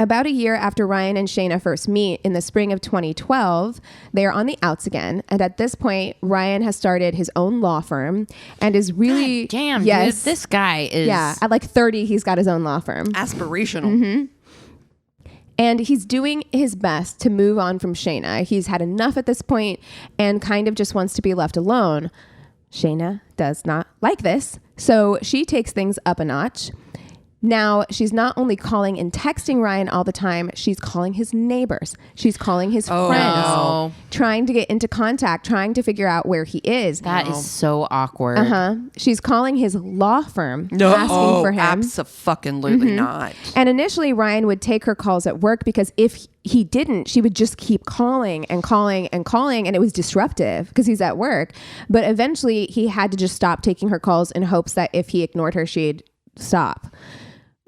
About a year after Ryan and Shayna first meet in the spring of 2012, they are on the outs again. And at this point, Ryan has started his own law firm and is really... God damn, yes, dude. This guy is... Yeah, at like 30, he's got his own law firm. Aspirational. Mm-hmm. And he's doing his best to move on from Shayna. He's had enough at this point and kind of just wants to be left alone. Shayna does not like this, so she takes things up a notch. Now, she's not only calling and texting Ryan all the time, she's calling his neighbors. She's calling his friends, trying to get into contact, trying to figure out where he is. That is so awkward. She's calling his law firm, asking for him. Abso-fucking-lutely not. And initially, Ryan would take her calls at work because if he didn't, she would just keep calling and calling and calling, and it was disruptive because he's at work. But eventually, he had to just stop taking her calls in hopes that if he ignored her, she'd stop.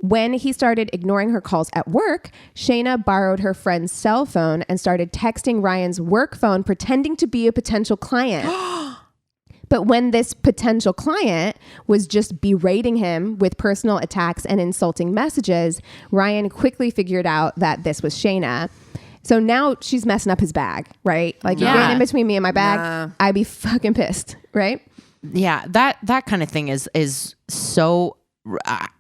When he started ignoring her calls at work, Shayna borrowed her friend's cell phone and started texting Ryan's work phone, pretending to be a potential client. But when this potential client was just berating him with personal attacks and insulting messages, Ryan quickly figured out that this was Shayna. So now she's messing up his bag, right? Like, you're getting in between me and my bag. I'd be fucking pissed, right? Yeah, that kind of thing is so...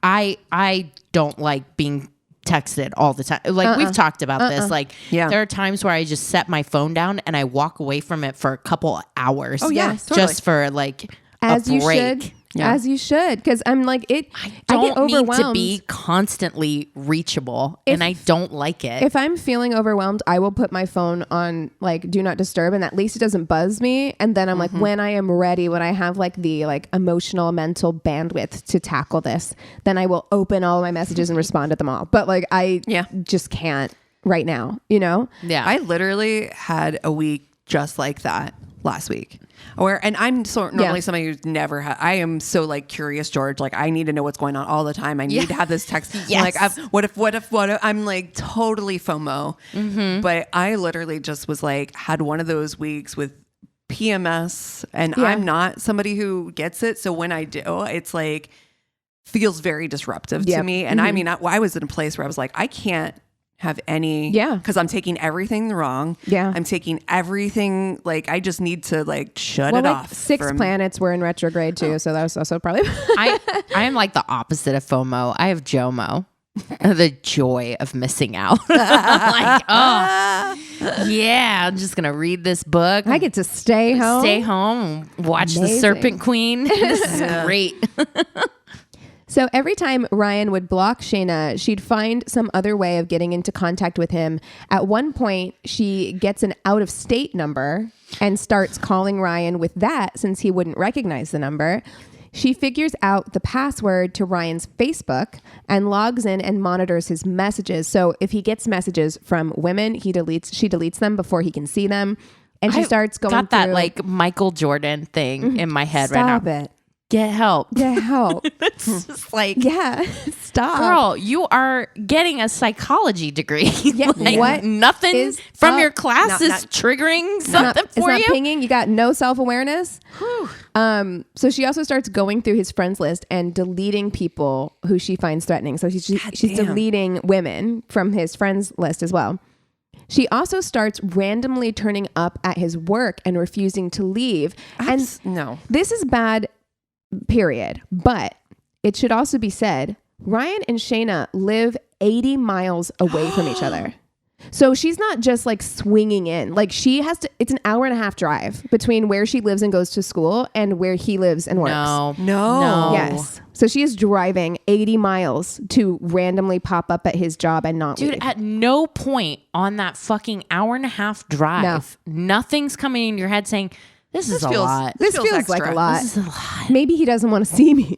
I don't like being texted all the time. Like we've talked about this. Like there are times where I just set my phone down and I walk away from it for a couple of hours. Oh yeah, just for like as a you break. should. Yeah. As you should, because I'm like I get overwhelmed. Need to be constantly reachable, and I don't like it. If I'm feeling overwhelmed, I will put my phone on like do not disturb, and at least it doesn't buzz me. And then I'm like, when I am ready, when I have like the like emotional, mental bandwidth to tackle this, then I will open all my messages and respond to them all. But like I just can't right now, you know? Yeah, I literally had a week just like that last week. And I'm normally somebody who's never had. I am so like curious, George. Like I need to know what's going on all the time. I need to have this text. Yes. Like what if? I'm like totally FOMO. But I literally just was like had one of those weeks with PMS, and I'm not somebody who gets it. So when I do, it's like feels very disruptive to me. And I mean, I was in a place where I was like, I can't have any because I'm taking everything wrong. I'm taking everything like I just need to like shut it off. 6 planets were in retrograde too, so that was also probably I am like the opposite of FOMO. I have JOMO. The joy of missing out. Like, I'm just gonna read this book. I get to stay home, watch The Serpent Queen. This is great. So every time Ryan would block Shayna, she'd find some other way of getting into contact with him. At one point, she gets an out-of-state number and starts calling Ryan with that since he wouldn't recognize the number. She figures out the password to Ryan's Facebook and logs in and monitors his messages. So if he gets messages from women, she deletes them before he can see them. And she starts going got that like Michael Jordan thing in my head right now. Stop it. Get help. It's just like, stop. Girl, you are getting a psychology degree. Like, what nothing from your class is triggering something for you? It's not pinging. You got no self-awareness. So she also starts going through his friends list and deleting people who she finds threatening. So she's deleting women from his friends list as well. She also starts randomly turning up at his work and refusing to leave. This is bad, period. But it should also be said, Ryan and Shayna live 80 miles away from each other. So she's not just like swinging in. Like she has to, it's an hour and a half drive between where she lives and goes to school and where he lives and works. No. Yes. So she is driving 80 miles to randomly pop up at his job and not leave. At no point on that fucking hour and a half drive, nothing's coming in your head saying, This feels a lot. This feels like a lot. This is a lot. Maybe he doesn't want to see me.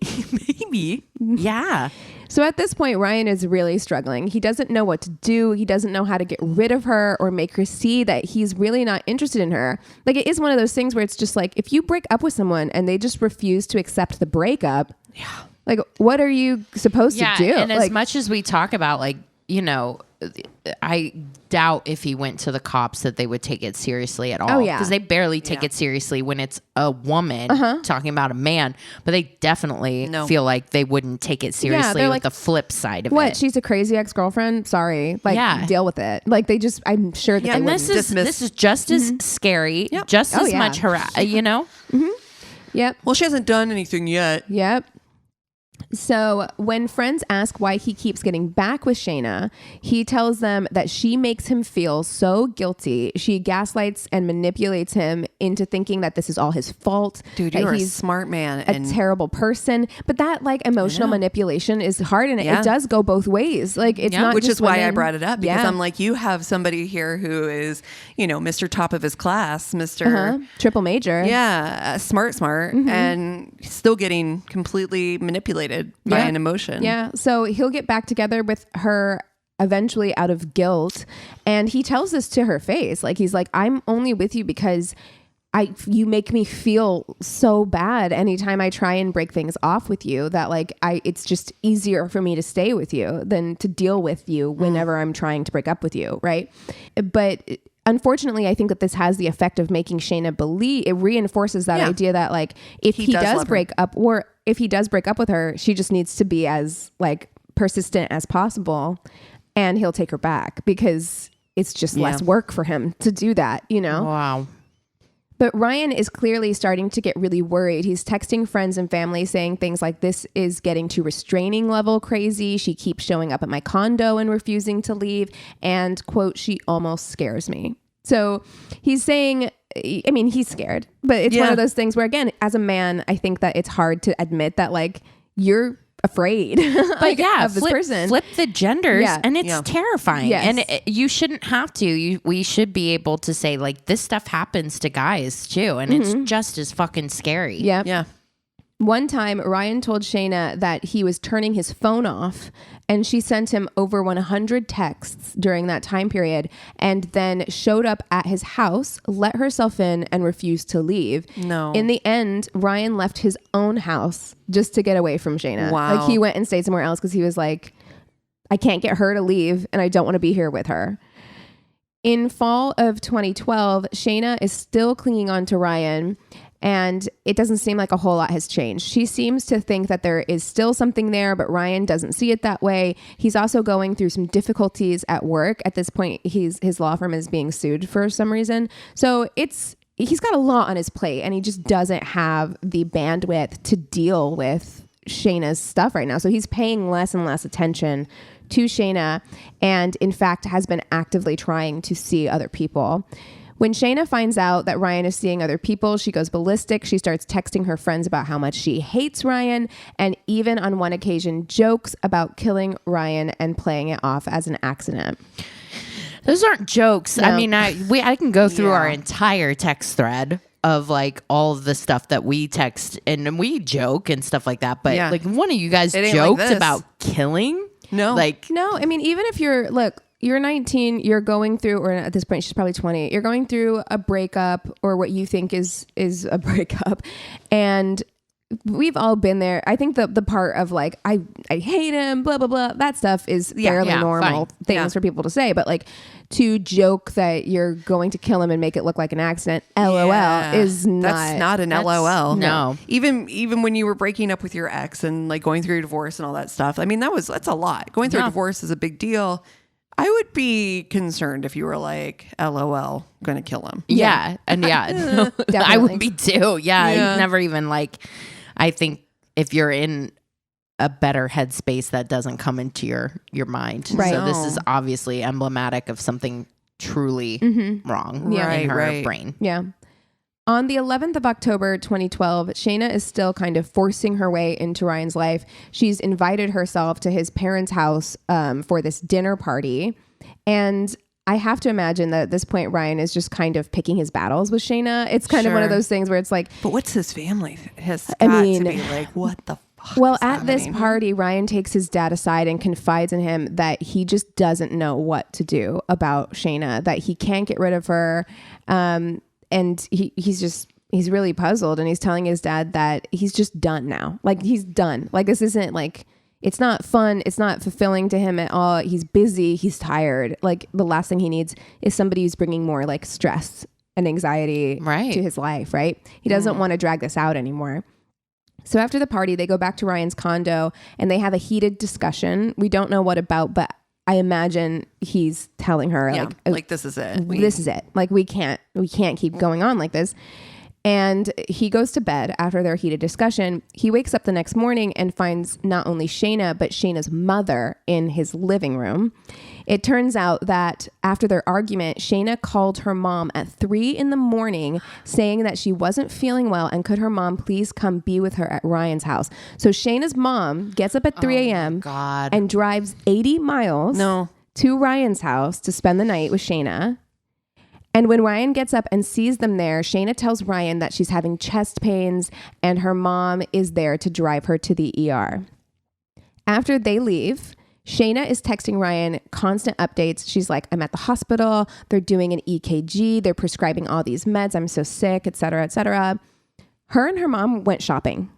Maybe. Yeah. So at this point, Ryan is really struggling. He doesn't know what to do. He doesn't know how to get rid of her or make her see that he's really not interested in her. Like it is one of those things where it's just like, if you break up with someone and they just refuse to accept the breakup, like what are you supposed to do? And as much as we talk about like, you know, I doubt if he went to the cops that they would take it seriously at all. Oh, yeah. Because they barely take it seriously when it's a woman talking about a man. But they definitely feel like they wouldn't take it seriously with like, the flip side of it. What? She's a crazy ex-girlfriend? Sorry. Like, deal with it. Like, they just, I'm sure that they and wouldn't. this is just as scary, just as much, you know? Yep. Well, she hasn't done anything yet. Yep. So when friends ask why he keeps getting back with Shayna, he tells them that she makes him feel so guilty. She gaslights and manipulates him into thinking that this is all his fault. Dude, you're a smart man. And a terrible person. But that like emotional manipulation is hard, and it does go both ways. Like it's not which just is why women. I brought it up, because I'm like, you have somebody here who is, Mr. Top of his class, Mr. Triple major. Yeah, smart, and still getting completely manipulated by an emotion. Yeah. So he'll get back together with her eventually out of guilt. And he tells this to her face. Like, he's like, I'm only with you because you make me feel so bad anytime I try and break things off with you, that like it's just easier for me to stay with you than to deal with you whenever I'm trying to break up with you. Right. But unfortunately, I think that this has the effect of making Shayna believe, it reinforces that idea that like if he does break up, or if he does break up with her, she just needs to be as like persistent as possible, and he'll take her back because it's just less work for him to do that, Wow. But Ryan is clearly starting to get really worried. He's texting friends and family saying things like, this is getting to restraining level crazy. She keeps showing up at my condo and refusing to leave. And quote, she almost scares me. So he's saying, I mean, he's scared, but it's one of those things where, again, as a man, I think that it's hard to admit that like you're afraid but of this person. Flip the genders and it's terrifying. Yes. And you shouldn't have to. We should be able to say like this stuff happens to guys too, and it's just as fucking scary. Yeah. One time, Ryan told Shayna that he was turning his phone off, and she sent him over 100 texts during that time period, and then showed up at his house, let herself in, and refused to leave. No. In the end, Ryan left his own house just to get away from Shayna. Wow. Like, he went and stayed somewhere else because he was like, I can't get her to leave, and I don't want to be here with her. In fall of 2012, Shayna is still clinging on to Ryan, and it doesn't seem like a whole lot has changed. She seems to think that there is still something there, but Ryan doesn't see it that way. He's also going through some difficulties at work. At this point, his law firm is being sued for some reason. So he's got a lot on his plate, and he just doesn't have the bandwidth to deal with Shayna's stuff right now. So he's paying less and less attention to Shayna, and in fact has been actively trying to see other people. When Shayna finds out that Ryan is seeing other people, she goes ballistic. She starts texting her friends about how much she hates Ryan, and even on one occasion jokes about killing Ryan and playing it off as an accident. Those aren't jokes. No. I mean, I can go through our entire text thread of like all of the stuff that we text and we joke and stuff like that. But like one of you guys joked about killing? No. No, I mean, even if you're 19, you're going through, or at this point she's probably 20, you're going through a breakup or what you think is a breakup, and we've all been there. I think the part of like I hate him, blah blah blah, that stuff is fairly normal things for people to say, but like to joke that you're going to kill him and make it look like an accident, LOL, is not. That's not an LOL. No. Even when you were breaking up with your ex and like going through your divorce and all that stuff. I mean, that's a lot. Going through a divorce is a big deal. I would be concerned if you were like, LOL, going to kill him. Yeah. And I would be too. Yeah. Never even like, I think if you're in a better headspace, that doesn't come into your mind. Right. So this is obviously emblematic of something truly wrong in her brain. Yeah. On the 11th of October, 2012, Shayna is still kind of forcing her way into Ryan's life. She's invited herself to his parents' house for this dinner party. And I have to imagine that at this point, Ryan is just kind of picking his battles with Shayna. It's kind of one of those things where it's like... But what's his family? Has got to be like, what the fuck Well, is at happening? this party, Ryan takes his dad aside and confides in him that he just doesn't know what to do about Shayna, that he can't get rid of her. And he's really puzzled, and he's telling his dad that he's just done now. Like, he's done. Like, this isn't like, it's not fun. It's not fulfilling to him at all. He's busy. He's tired. Like, the last thing he needs is somebody who's bringing more like stress and anxiety to his life, right? He doesn't want to drag this out anymore. So after the party, they go back to Ryan's condo and they have a heated discussion. We don't know what about, but I imagine he's telling her like this is it. This is it. Like we can't keep going on like this. And he goes to bed after their heated discussion. He wakes up the next morning and finds not only Shayna, but Shayna's mother in his living room. It turns out that after their argument, Shayna called her mom at 3 a.m. saying that she wasn't feeling well and could her mom please come be with her at Ryan's house. So Shayna's mom gets up at 3 a.m. and drives 80 miles to Ryan's house to spend the night with Shayna. And when Ryan gets up and sees them there, Shayna tells Ryan that she's having chest pains and her mom is there to drive her to the ER. After they leave, Shayna is texting Ryan constant updates. She's like, I'm at the hospital. They're doing an EKG. They're prescribing all these meds. I'm so sick, et cetera, et cetera. Her and her mom went shopping.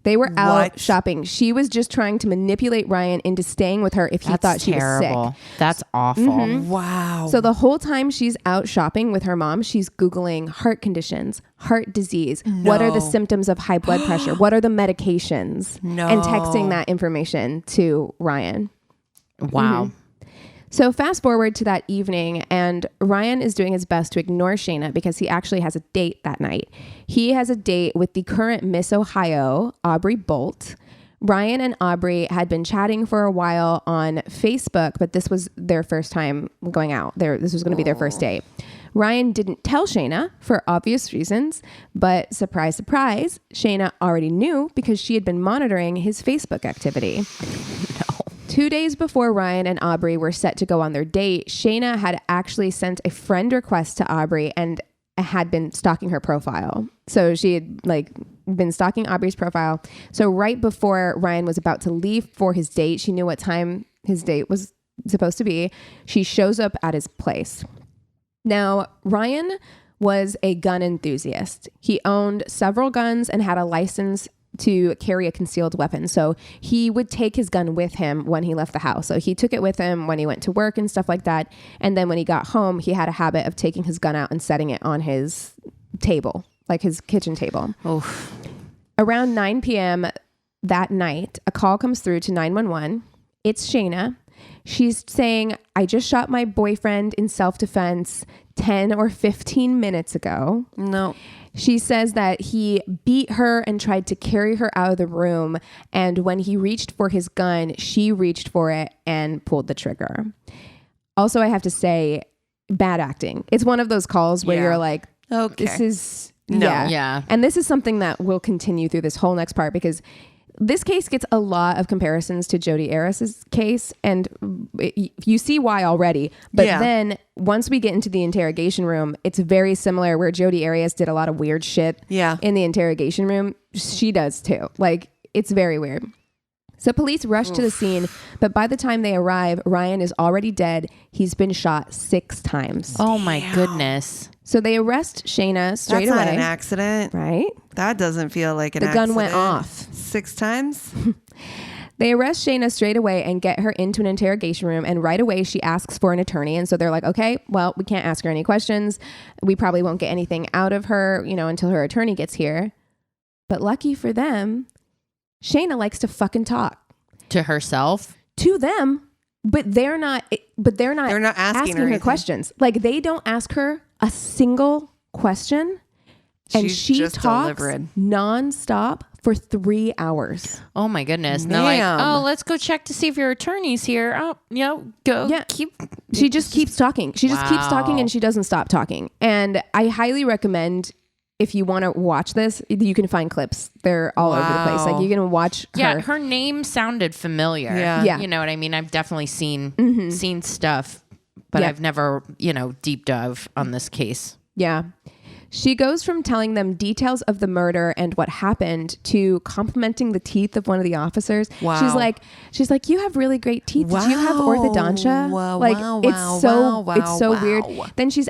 They were out shopping. She was just trying to manipulate Ryan into staying with her if he thought she was sick. That's awful. Mm-hmm. Wow. So the whole time she's out shopping with her mom, she's Googling heart conditions, heart disease. What are the symptoms of high blood pressure? What are the medications? And texting that information to Ryan. Wow. Mm-hmm. So fast forward to that evening, and Ryan is doing his best to ignore Shayna because he actually has a date that night. He has a date with the current Miss Ohio, Aubrey Bolt. Ryan and Aubrey had been chatting for a while on Facebook, but this was their first time going out. This was going to be their first date. Ryan didn't tell Shayna for obvious reasons, but surprise, surprise, Shayna already knew because she had been monitoring his Facebook activity. 2 days before Ryan and Aubrey were set to go on their date, Shayna had actually sent a friend request to Aubrey and had been stalking her profile. So she had been stalking Aubrey's profile. So right before Ryan was about to leave for his date, she knew what time his date was supposed to be. She shows up at his place. Now, Ryan was a gun enthusiast. He owned several guns and had a license to carry a concealed weapon. So he would take his gun with him when he left the house. So he took it with him when he went to work and stuff like that. And then when he got home, he had a habit of taking his gun out and setting it on his table, like his kitchen table. Oof. Around 9 p.m. that night, a call comes through to 911. It's Shayna. She's saying, I just shot my boyfriend in self-defense 10 or 15 minutes ago. No. She says that he beat her and tried to carry her out of the room. And when he reached for his gun, she reached for it and pulled the trigger. Also, I have to say, bad acting. It's one of those calls where you're like, okay, this is... No. Yeah. And this is something that will continue through this whole next part because this case gets a lot of comparisons to Jodi Arias's case, and you see why already. But then once we get into the interrogation room, it's very similar where Jodi Arias did a lot of weird shit in the interrogation room. She does too. Like, it's very weird. So police rush to the scene, but by the time they arrive, Ryan is already dead. He's been shot 6 times. Oh my goodness. So they arrest Shayna straight away. That's not an accident. Right? That doesn't feel like an accident. The gun went off. 6 times? They arrest Shayna straight away and get her into an interrogation room. And right away, she asks for an attorney. And so they're like, okay, well, we can't ask her any questions. We probably won't get anything out of her, until her attorney gets here. But lucky for them, Shayna likes to fucking talk. To herself? To them. But they're not asking her questions. Like, they don't ask her a single question. And she talks nonstop for 3 hours. Oh my goodness. And they're like, oh, let's go check to see if your attorney's here. Oh, go. Yeah. She just keeps talking. She just keeps talking and she doesn't stop talking. And I highly recommend, if you want to watch this, you can find clips. They're all over the place. Like, you can watch her. Yeah, her name sounded familiar. Yeah. You know what I mean? I've definitely seen stuff, but I've never, deep dove on this case. Yeah. She goes from telling them details of the murder and what happened to complimenting the teeth of one of the officers. Wow. She's like, you have really great teeth. Wow. Did you have orthodontia? Wow, it's so weird. Then she's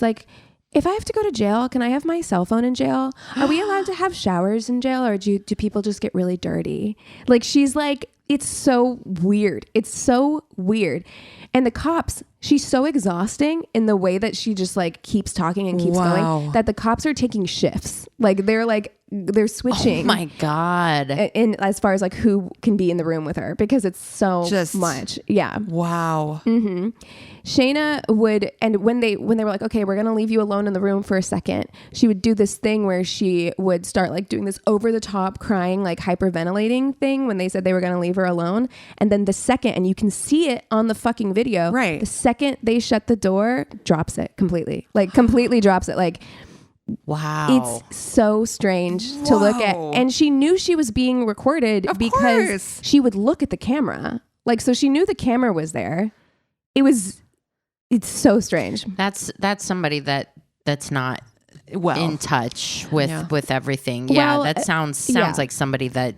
like, if I have to go to jail, can I have my cell phone in jail? Are we allowed to have showers in jail, or do people just get really dirty? Like, she's like, it's so weird. It's so weird. And the cops, she's so exhausting in the way that she just like keeps talking and keeps going that the cops are taking shifts. Like they're switching. Oh my God. In as far as like who can be in the room with her, because it's so much. Yeah. Wow. Mm-hmm. Shayna would, and when they were like, okay, we're going to leave you alone in the room for a second, she would do this thing where she would start like doing this over the top crying, like hyperventilating thing when they said they were going to leave her alone. And then the second, and you can see it on the fucking video, right? The second they shut the door, drops it completely, like completely drops it. Like, wow. It's so strange to look at. And she knew she was being recorded because she would look at the camera. Like, so she knew the camera was there. It's so strange. That's somebody that's not in touch with everything. Well, that sounds like somebody that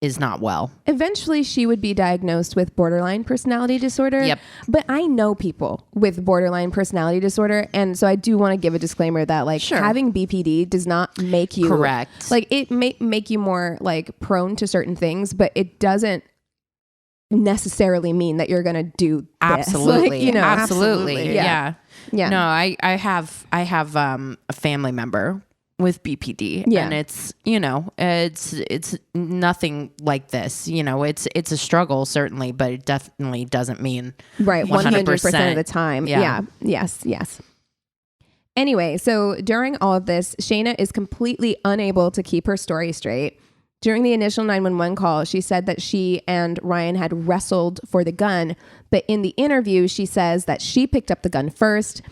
is not well. Eventually she would be diagnosed with borderline personality disorder. Yep. But I know people with borderline personality disorder. And so I do want to give a disclaimer that like having BPD does not make you correct. Like it may make you more like prone to certain things, but it doesn't necessarily mean that you're going to do absolutely this. Like, absolutely. Yeah. No, I have a family member with BPD and it's it's nothing like this, it's a struggle certainly, but it definitely doesn't mean 100% of the time. Yes. Anyway, so during all of this, Shayna is completely unable to keep her story straight. During the initial 911 call, she said that she and Ryan had wrestled for the gun, but in the interview, she says that she picked up the gun first.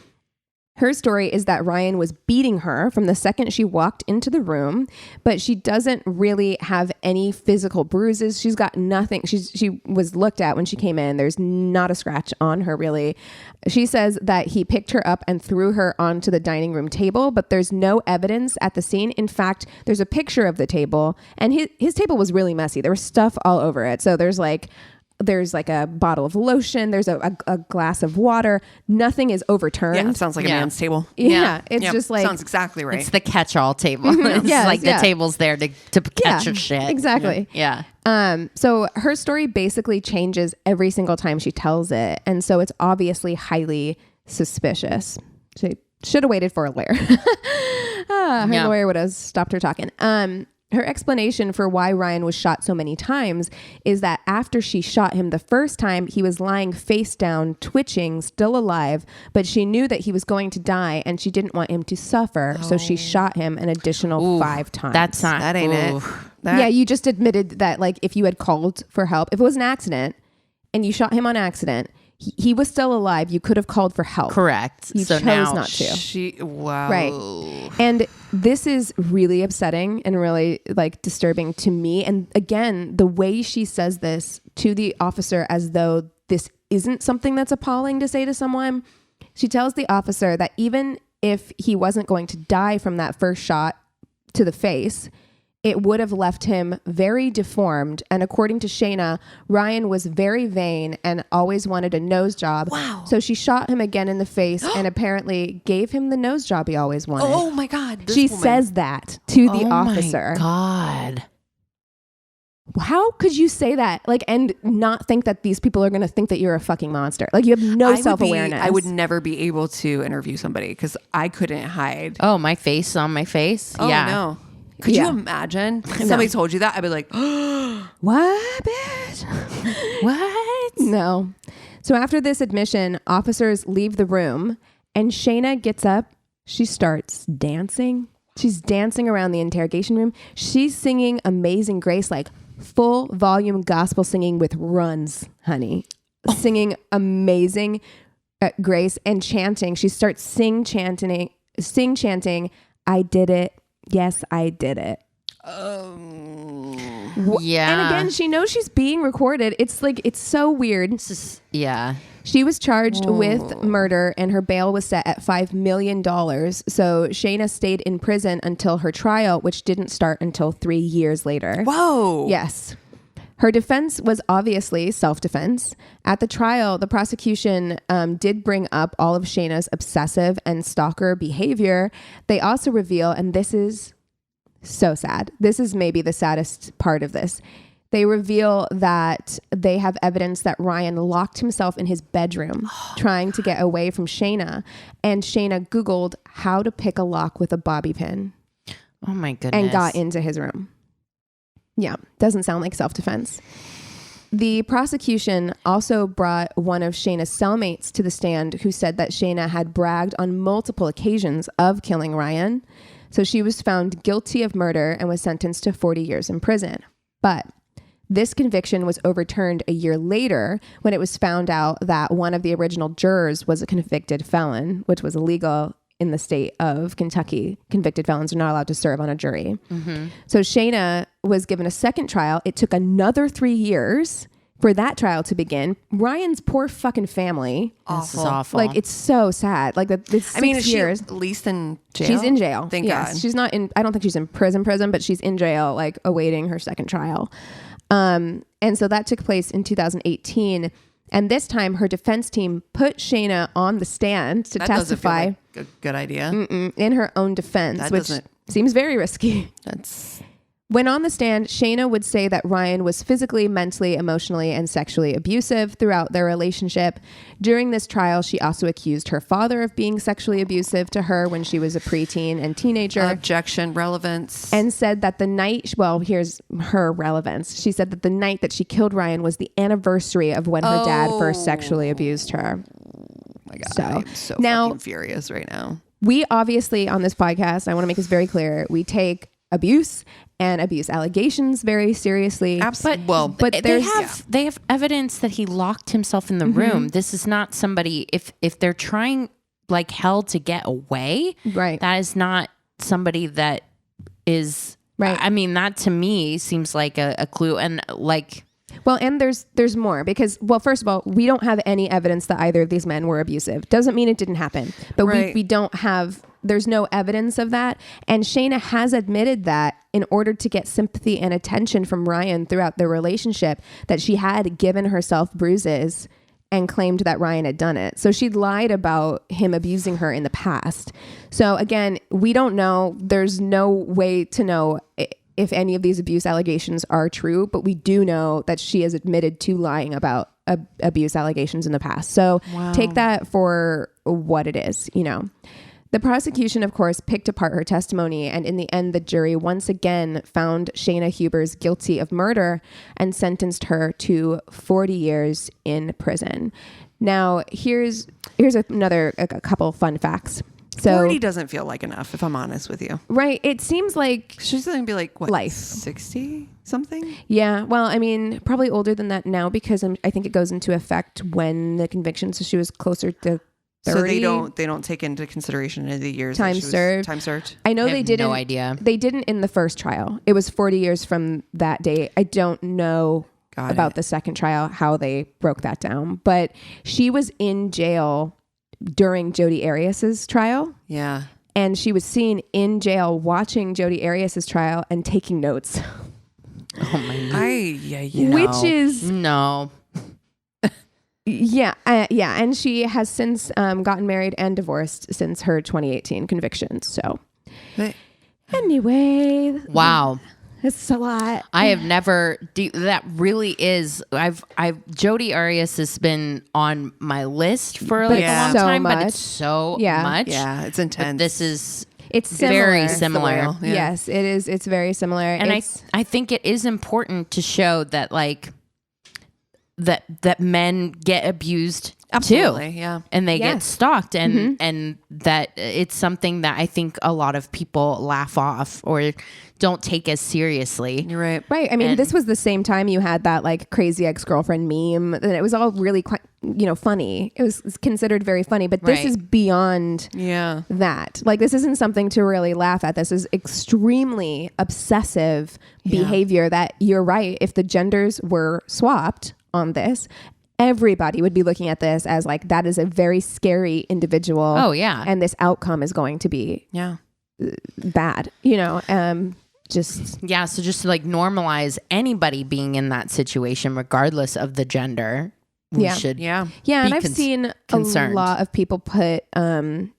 Her story is that Ryan was beating her from the second she walked into the room, but she doesn't really have any physical bruises. She's got nothing. She was looked at when she came in. There's not a scratch on her, really. She says that he picked her up and threw her onto the dining room table, but there's no evidence at the scene. In fact, there's a picture of the table, and his table was really messy. There was stuff all over it. So there's like a bottle of lotion. There's a glass of water. Nothing is overturned. Yeah, it sounds like a man's table. Yeah. It's just like... Sounds exactly right. It's the catch-all table. It's the table's there to catch your shit. Exactly. Yeah. So her story basically changes every single time she tells it. And so it's obviously highly suspicious. She should have waited for a lawyer. Her lawyer would have stopped her talking. Her explanation for why Ryan was shot so many times is that after she shot him the first time, he was lying face down, twitching, still alive, but she knew that he was going to die and she didn't want him to suffer. So she shot him an additional 5 times. That ain't it. Yeah, you just admitted that like if you had called for help, if it was an accident and you shot him on accident, he was still alive. You could have called for help. Correct. You chose not to. Wow. Right. And this is really upsetting and really like disturbing to me. And again, the way she says this to the officer as though this isn't something that's appalling to say to someone. She tells the officer that even if he wasn't going to die from that first shot to the face, it would have left him very deformed. And according to Shayna, Ryan was very vain and always wanted a nose job. Wow. So she shot him again in the face and apparently gave him the nose job he always wanted. Oh my God. She says that to the officer. Oh my God. How could you say that? Like, and not think that these people are going to think that you're a fucking monster? Like, you have no self-awareness. I would never be able to interview somebody because I couldn't hide. Oh, my face on my face? Oh, yeah. No. Could you imagine if somebody told you that? I'd be like, what, bitch? What? No. So after this admission, officers leave the room and Shayna gets up. She starts dancing. She's dancing around the interrogation room. She's singing Amazing Grace, like full volume gospel singing with runs, honey. Singing Amazing Grace and chanting. She starts chanting, I did it. Yes, I did it. Yeah. And again, she knows she's being recorded. It's like, it's so weird. Yeah. She was charged with murder and her bail was set at $5 million. So Shayna stayed in prison until her trial, which didn't start until 3 years later. Whoa. Yes. Her defense was obviously self-defense. At the trial, the prosecution did bring up all of Shayna's obsessive and stalker behavior. They also reveal, and this is so sad, this is maybe the saddest part of this, They reveal that they have evidence that Ryan locked himself in his bedroom trying to get away from Shayna. And Shayna Googled how to pick a lock with a bobby pin. Oh my goodness. And got into his room. Yeah, doesn't sound like self-defense. The prosecution also brought one of Shayna's cellmates to the stand who said that Shayna had bragged on multiple occasions of killing Ryan. So she was found guilty of murder and was sentenced to 40 years in prison. But this conviction was overturned a year later when it was found out that one of the original jurors was a convicted felon, which was illegal in the state of Kentucky. Convicted felons are not allowed to serve on a jury. Mm-hmm. So Shayna was given a second trial. It took another 3 years for that trial to begin. Ryan's poor fucking family. This is awful. Like, it's so sad. Like, it's 6 years. She at least in jail? She's in jail. Thank God. She's not in, I don't think she's in prison, but she's in jail, like, awaiting her second trial. And so that took place in 2018. And this time, her defense team put Shayna on the stand to testify. Doesn't feel like a good idea. In her own defense, which seems very risky. When on the stand, Shayna would say that Ryan was physically, mentally, emotionally, and sexually abusive throughout their relationship. During this trial, she also accused her father of being sexually abusive to her when she was a preteen and teenager. Objection, relevance. And said that the night, here's her relevance. She said that the night that she killed Ryan was the anniversary of when her dad first sexually abused her. Oh my God, I'm so now, fucking furious right now. We obviously, on this podcast, I want to make this very clear, we take abuse and abuse allegations very seriously. Absolutely. But they have evidence that he locked himself in the room. This is not somebody, if they're trying like hell to get away, right? That is not somebody that is right. I mean, that to me seems like a clue. And like, well, and there's more because, well, first of all, we don't have any evidence that either of these men were abusive. Doesn't mean it didn't happen, but we don't have, there's no evidence of that. And Shayna has admitted that in order to get sympathy and attention from Ryan throughout their relationship, that she had given herself bruises and claimed that Ryan had done it. So she'd lied about him abusing her in the past. So again, we don't know. There's no way to know if any of these abuse allegations are true, but we do know that she has admitted to lying about abuse allegations in the past. So take that for what it is, you know. The prosecution, of course, picked apart her testimony, and in the end, the jury once again found Shayna Hubers guilty of murder and sentenced her to 40 years in prison. Now, here's another couple fun facts. So 40 doesn't feel like enough, if I'm honest with you. Right. It seems like she's going to be like, what, life. 60 something? Yeah. Well, I mean, probably older than that now because I think it goes into effect when the conviction. So she was closer to 30. So they don't take into consideration any of the years time served. I know they didn't. No idea. They didn't in the first trial. It was 40 years from that date. I don't know about the second trial, how they broke that down, but she was in jail during Jodi Arias's trial. Yeah. And she was seen in jail watching Jodi Arias's trial and taking notes. Oh my God. Which is no. Yeah. And she has since gotten married and divorced since her 2018 conviction. So anyway. Wow. It's a lot. I have never, that really is, Jodi Arias has been on my list for like a long time, but it's so much. Yeah, it's intense. But this is, it's very similar. Yeah. Yes, it is. It's very similar. And I think it is important to show that like, that men get abused Absolutely, too. Yeah. And they get stalked and that it's something that I think a lot of people laugh off or don't take as seriously. You're right. Right. I mean, this was the same time you had that like crazy ex-girlfriend meme and it was all really quite, funny. It was considered very funny, but this is beyond that. Like this isn't something to really laugh at. This is extremely obsessive behavior that you're right. If the genders were swapped on this, everybody would be looking at this as like, that is a very scary individual. Oh yeah. And this outcome is going to be bad, so just to like normalize anybody being in that situation, regardless of the gender, we should and I've seen concerned. A lot of people put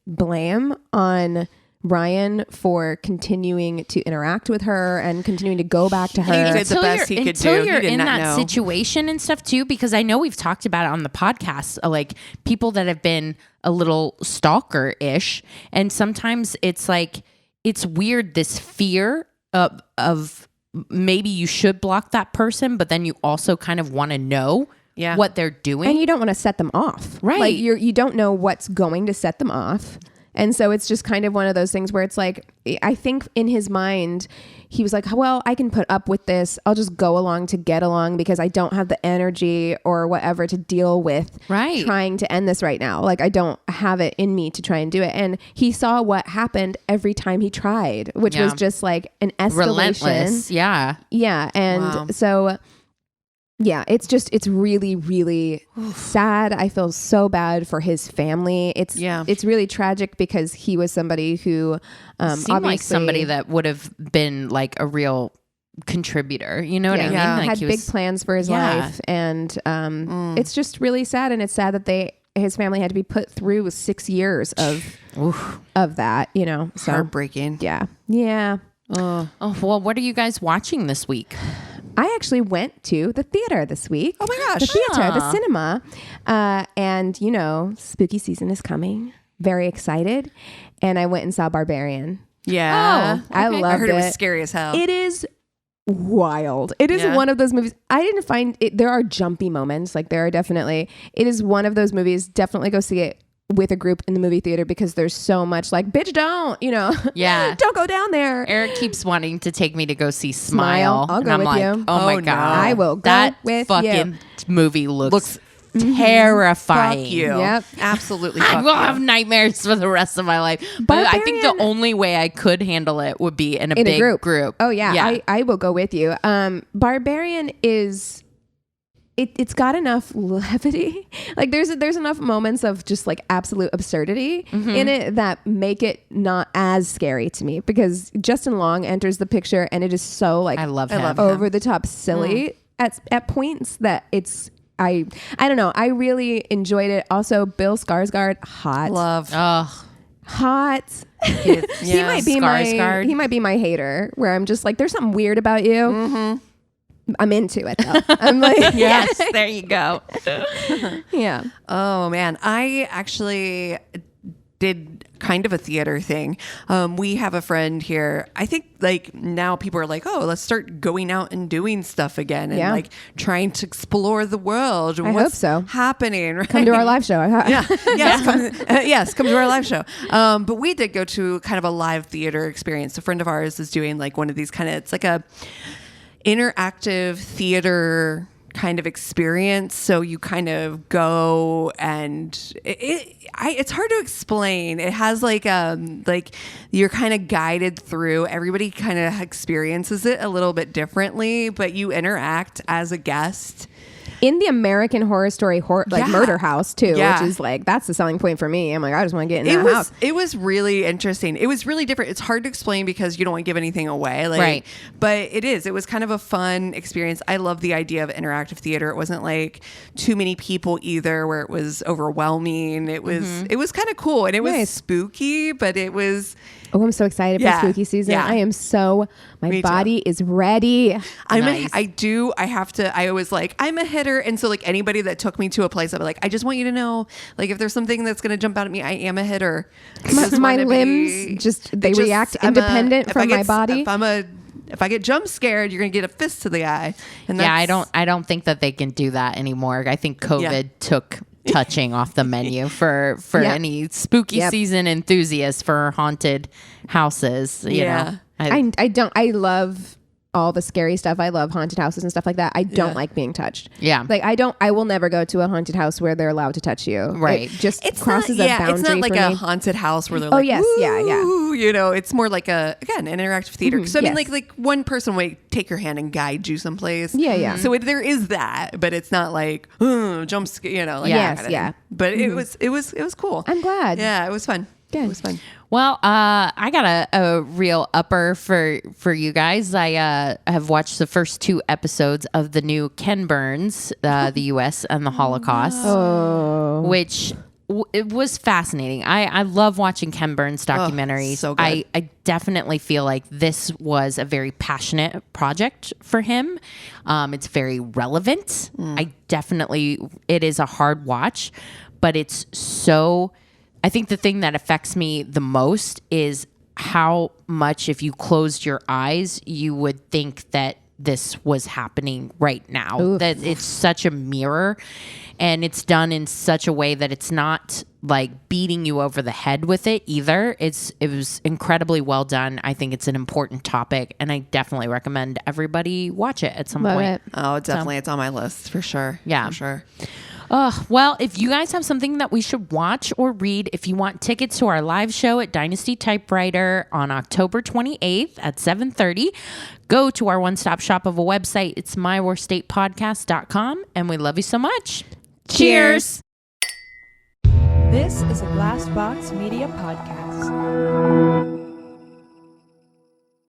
blame on Ryan for continuing to interact with her and continuing to go back to her. He did the best he could do. Until you're He did in not that know. situation and stuff too, because I know we've talked about it on the podcast, like people that have been a little stalker-ish, and sometimes it's like it's weird, this fear of maybe you should block that person, but then you also kind of want to know what they're doing, and you don't want to set them off, right? Like you don't know what's going to set them off. And so it's just kind of one of those things where it's like, I think in his mind, he was like, well, I can put up with this. I'll just go along to get along because I don't have the energy or whatever to deal with trying to end this right now. Like I don't have it in me to try and do it. And he saw what happened every time he tried, which was just like an escalation. Relentless. Yeah. Yeah. And so... yeah, it's really, really sad. I feel so bad for his family. It's really tragic because he was somebody who seemed like somebody that would have been like a real contributor. You know what I mean? Yeah, like had big plans for his life, and it's just really sad. And it's sad that his family had to be put through 6 years of that. You know, so heartbreaking. Yeah. Oh well, what are you guys watching this week? I actually went to the theater this week. Oh my gosh. The theater, the cinema. And, you know, spooky season is coming. Very excited. And I went and saw Barbarian. Yeah. Oh, I loved it. I heard it was scary as hell. It is wild. It is one of those movies. I didn't find it. There are jumpy moments. Like there are definitely. It is one of those movies. Definitely go see it with a group in the movie theater because there's so much like, bitch, don't, you know, don't go down there. Eric keeps wanting to take me to go see Smile. I'll go with you. Oh my God. I will go that with fucking you. movie looks terrifying. Fuck you. Yep. Absolutely. I will have nightmares for the rest of my life. But I think the only way I could handle it would be in a big group. Oh yeah. I will go with you. Barbarian is... It's got enough levity. Like there's enough moments of just like absolute absurdity in it that make it not as scary to me because Justin Long enters the picture and it is so like I love him. Over the top silly at points that it's I don't know. I really enjoyed it. Also, Bill Skarsgård, hot. Love. Hot. He might be my hater where I'm just like, there's something weird about you. I'm into it though. I'm like, yes, there you go. Yeah. Oh man, I actually did kind of a theater thing. We have a friend here. I think like now people are like, oh, let's start going out and doing stuff again and like trying to explore the world. I hope so. Happening. Right? Come to our live show. Yes, come to our live show. But we did go to kind of a live theater experience. A friend of ours is doing like one of these kind of, it's like a interactive theater kind of experience. So you kind of go and it's hard to explain. It has like you're kind of guided through. Everybody kind of experiences it a little bit differently, but you interact as a guest. In the American Horror Story murder house too, which is like that's the selling point for me. I'm like, I just want to get in that house. It was really interesting. It was really different. It's hard to explain because you don't want to give anything away. Right. But it is. It was kind of a fun experience. I love the idea of interactive theater. It wasn't like too many people either where it was overwhelming. It was kind of cool. And it was spooky, but it was... Oh, I'm so excited for spooky season. Yeah. I am so, my body is ready. I was like, I'm a hitter. And so like anybody that took me to a place, I'd be like, I just want you to know, like if there's something that's going to jump out at me, I am a hitter. My limbs they react independent from my body. If I get jump scared, you're going to get a fist to the eye. And I don't think that they can do that anymore. I think COVID took touching off the menu for any spooky season enthusiasts for haunted houses. You know, I love all the scary stuff. I love haunted houses and stuff like that. I don't like being touched. Yeah. Like I will never go to a haunted house where they're allowed to touch you. Right. It crosses a boundary. It's not like a haunted house where they're like, yes. Yeah. You know, it's more like an interactive theater. So I mean, like one person might take your hand and guide you someplace. Yeah. So there is that, but it's not like, jump scare, you know, like that kind of thing. But it was cool. I'm glad. Yeah, it was fun. Good. It was fun. Well, I got a real upper for you guys. I have watched the first 2 episodes of the new Ken Burns, the U.S. and the Holocaust, which it was fascinating. I love watching Ken Burns documentaries. So good. I definitely feel like this was a very passionate project for him. It's very relevant. It is a hard watch, but it's so, I think the thing that affects me the most is how much, if you closed your eyes, you would think that this was happening right now. Oof. That it's such a mirror, and it's done in such a way that it's not like beating you over the head with it either. It was incredibly well done. I think it's an important topic, and I definitely recommend everybody watch it at some point. Oh, definitely. It's on my list for sure. Yeah. For sure. Well, if you guys have something that we should watch or read, if you want tickets to our live show at Dynasty Typewriter on October 28th at 7:30, go to our one-stop shop of a website. It's myworstatepodcast.com, and we love you so much. Cheers. This is a Glass Box Media Podcast.